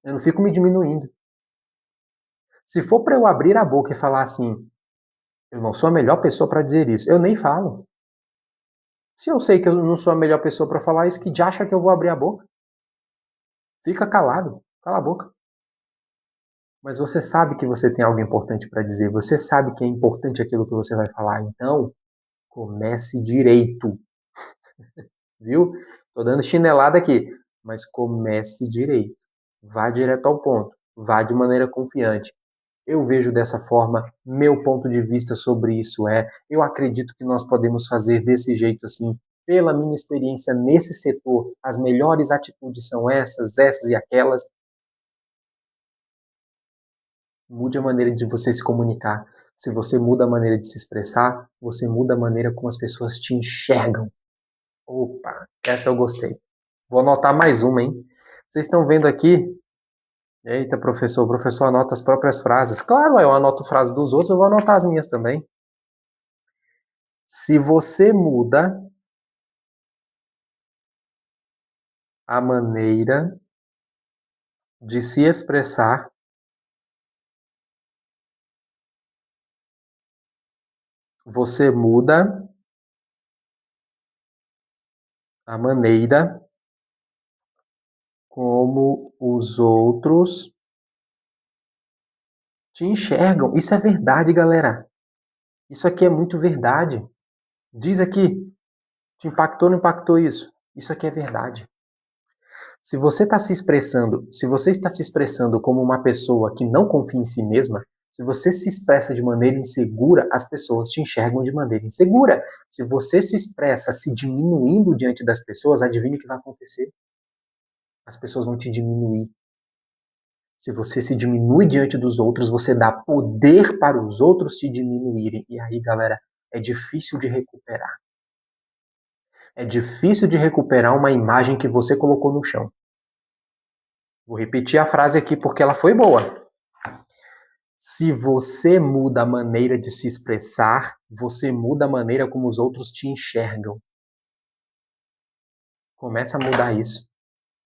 Eu não fico me diminuindo. Se for para eu abrir a boca e falar assim, eu não sou a melhor pessoa para dizer isso, eu nem falo. Se eu sei que eu não sou a melhor pessoa para falar isso, que de acha que eu vou abrir a boca? Fica calado, cala a boca. Mas você sabe que você tem algo importante para dizer, você sabe que é importante aquilo que você vai falar, então comece direito. Viu? Tô dando chinelada aqui, mas comece direito. Vá direto ao ponto, vá de maneira confiante. Eu vejo dessa forma, meu ponto de vista sobre isso eu acredito que nós podemos fazer desse jeito assim. Pela minha experiência nesse setor, as melhores atitudes são essas e aquelas. Mude a maneira de você se comunicar. Se você muda a maneira de se expressar, você muda a maneira como as pessoas te enxergam. Opa, essa eu gostei. Vou anotar mais uma, hein? Vocês estão vendo aqui? Eita, professor, o professor anota as próprias frases. Claro, eu anoto frases dos outros, eu vou anotar as minhas também. Se você muda a maneira de se expressar, você muda a maneira como os outros te enxergam. Isso é verdade, galera. Isso aqui é muito verdade. Diz aqui, te impactou ou não impactou isso? Isso aqui é verdade. Se você está se expressando, se você está se expressando como uma pessoa que não confia em si mesma, se você se expressa de maneira insegura, as pessoas te enxergam de maneira insegura. Se você se expressa se diminuindo diante das pessoas, adivinha o que vai acontecer? As pessoas vão te diminuir. Se você se diminui diante dos outros, você dá poder para os outros te diminuírem. E aí, galera, é difícil de recuperar. É difícil de recuperar uma imagem que você colocou no chão. Vou repetir a frase aqui porque ela foi boa. Se você muda a maneira de se expressar, você muda a maneira como os outros te enxergam. Começa a mudar isso.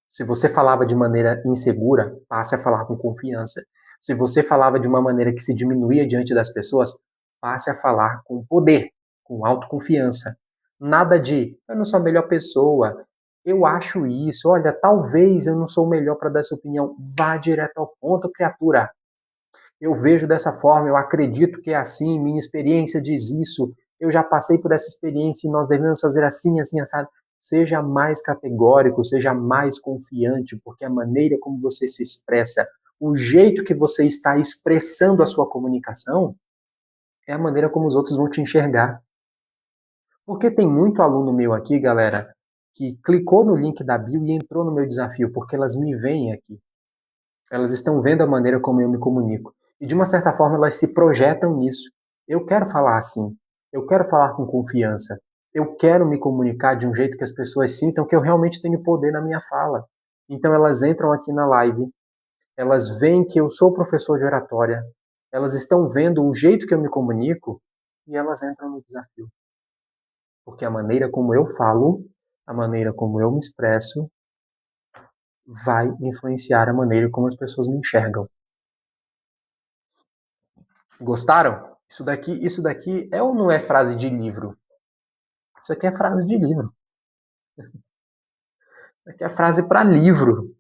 Se você falava de maneira insegura, passe a falar com confiança. Se você falava de uma maneira que se diminuía diante das pessoas, passe a falar com poder, com autoconfiança. Nada de, eu não sou a melhor pessoa, eu acho isso, olha, talvez eu não sou o melhor para dar essa opinião. Vá direto ao ponto, criatura. eu vejo dessa forma, eu acredito que é assim, minha experiência diz isso, eu já passei por essa experiência e nós devemos fazer assim, assim, assado. Seja mais categórico, seja mais confiante, porque a maneira como você se expressa, o jeito que você está expressando a sua comunicação, é a maneira como os outros vão te enxergar. Porque tem muito aluno meu aqui, galera, que clicou no link da bio e entrou no meu desafio, porque elas me veem aqui. Elas estão vendo a maneira como eu me comunico. E de uma certa forma elas se projetam nisso. Eu quero falar assim. Eu quero falar com confiança. Eu quero me comunicar de um jeito que as pessoas sintam que eu realmente tenho poder na minha fala. Então elas entram aqui na live, elas veem que eu sou professor de oratória, elas estão vendo o jeito que eu me comunico e elas entram no desafio. Porque a maneira como eu falo, a maneira como eu me expresso, vai influenciar a maneira como as pessoas me enxergam. Gostaram? Isso daqui é ou não é frase de livro? Isso aqui é frase de livro. Isso aqui é frase para livro.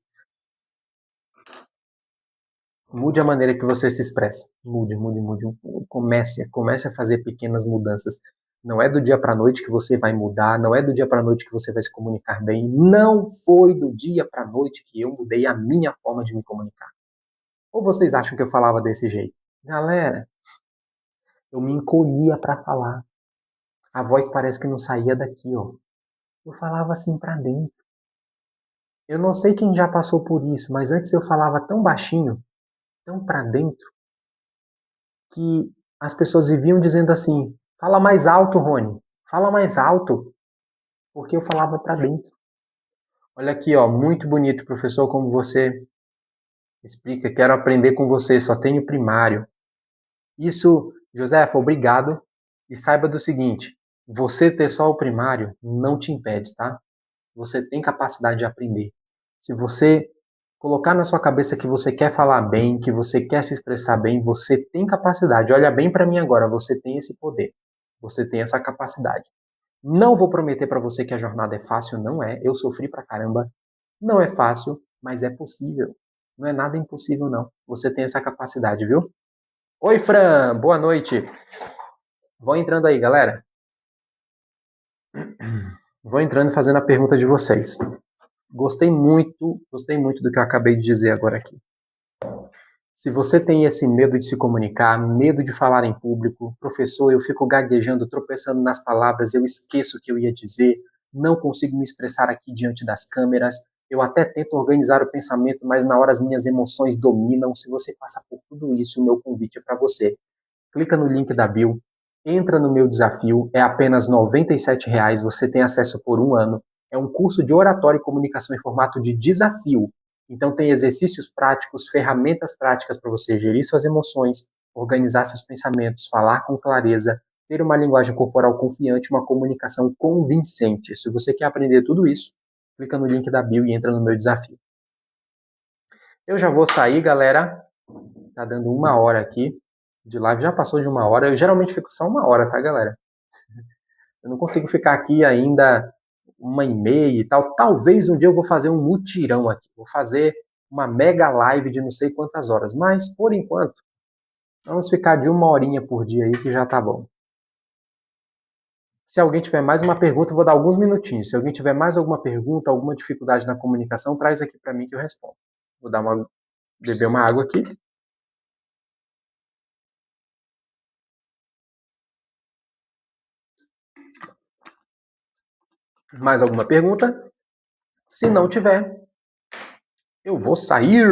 Mude a maneira que você se expressa. Mude, mude, mude. Comece a fazer pequenas mudanças. Não é do dia para a noite que você vai mudar, não é do dia para a noite que você vai se comunicar bem. Não foi do dia para a noite que eu mudei a minha forma de me comunicar. Ou vocês acham que eu falava desse jeito? Galera, eu me encolhia para falar. A voz parece que não saía daqui, ó. Eu falava assim para dentro. Eu não sei quem já passou por isso, mas antes eu falava tão baixinho, tão para dentro, que as pessoas viviam dizendo assim: fala mais alto, Rony, fala mais alto, porque eu falava para dentro. Olha aqui, ó, muito bonito, professor, como você explica. Quero aprender com você, só tenho primário. Isso, Josefa, obrigado. E saiba do seguinte: você ter só o primário não te impede, tá? Você tem capacidade de aprender. Se você colocar na sua cabeça que você quer falar bem, que você quer se expressar bem, você tem capacidade. Olha bem para mim agora, você tem esse poder. Você tem essa capacidade. Não vou prometer para você que a jornada é fácil, não é. Eu sofri pra caramba. Não é fácil, mas é possível. Não é nada impossível, não. Você tem essa capacidade, viu? Oi, Fran, boa noite. Vão entrando aí, galera. Vou entrando e fazendo a pergunta de vocês. Gostei muito do que eu acabei de dizer agora aqui. Se você tem esse medo de se comunicar, medo de falar em público, professor, eu fico gaguejando, tropeçando nas palavras, eu esqueço o que eu ia dizer, não consigo me expressar aqui diante das câmeras, eu até tento organizar o pensamento, mas na hora as minhas emoções dominam. Se você passa por tudo isso, o meu convite é para você. Clica no link da bio, entra no meu desafio, é apenas R$ 97, você tem acesso por 1 ano. É um curso de oratória e comunicação em formato de desafio. Então tem exercícios práticos, ferramentas práticas para você gerir suas emoções, organizar seus pensamentos, falar com clareza, ter uma linguagem corporal confiante, uma comunicação convincente. Se você quer aprender tudo isso, clica no link da bio e entra no meu desafio. Eu já vou sair, galera. Tá dando 1 hora aqui de live, já passou de 1 hora. Eu geralmente fico só 1 hora, tá, galera? Eu não consigo ficar aqui ainda 1h30 e tal. Talvez um dia eu vou fazer um mutirão aqui. Vou fazer uma mega live de não sei quantas horas. Mas, por enquanto, vamos ficar de 1 horinha por dia aí que já tá bom. Se alguém tiver mais uma pergunta, eu vou dar alguns minutinhos. Se alguém tiver mais alguma pergunta, alguma dificuldade na comunicação, traz aqui para mim que eu respondo. Vou beber uma água aqui. Mais alguma pergunta? Se não tiver, eu vou sair.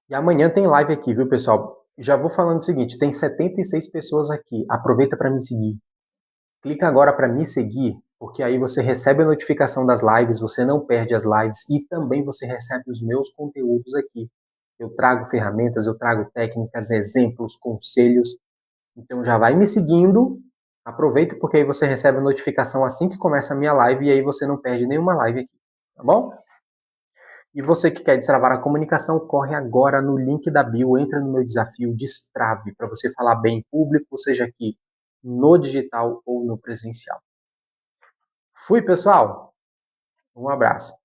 E amanhã tem live aqui, viu, pessoal? Já vou falando o seguinte, tem 76 pessoas aqui. Aproveita para me seguir. Clica agora para me seguir, porque aí você recebe a notificação das lives, você não perde as lives e também você recebe os meus conteúdos aqui. Eu trago ferramentas, eu trago técnicas, exemplos, conselhos. Então já vai me seguindo. Aproveita porque aí você recebe a notificação assim que começa a minha live e aí você não perde nenhuma live aqui, tá bom? E você que quer destravar a comunicação, corre agora no link da bio, entra no meu desafio Destrave, para você falar bem em público, seja aqui no digital ou no presencial. Fui, pessoal! Um abraço.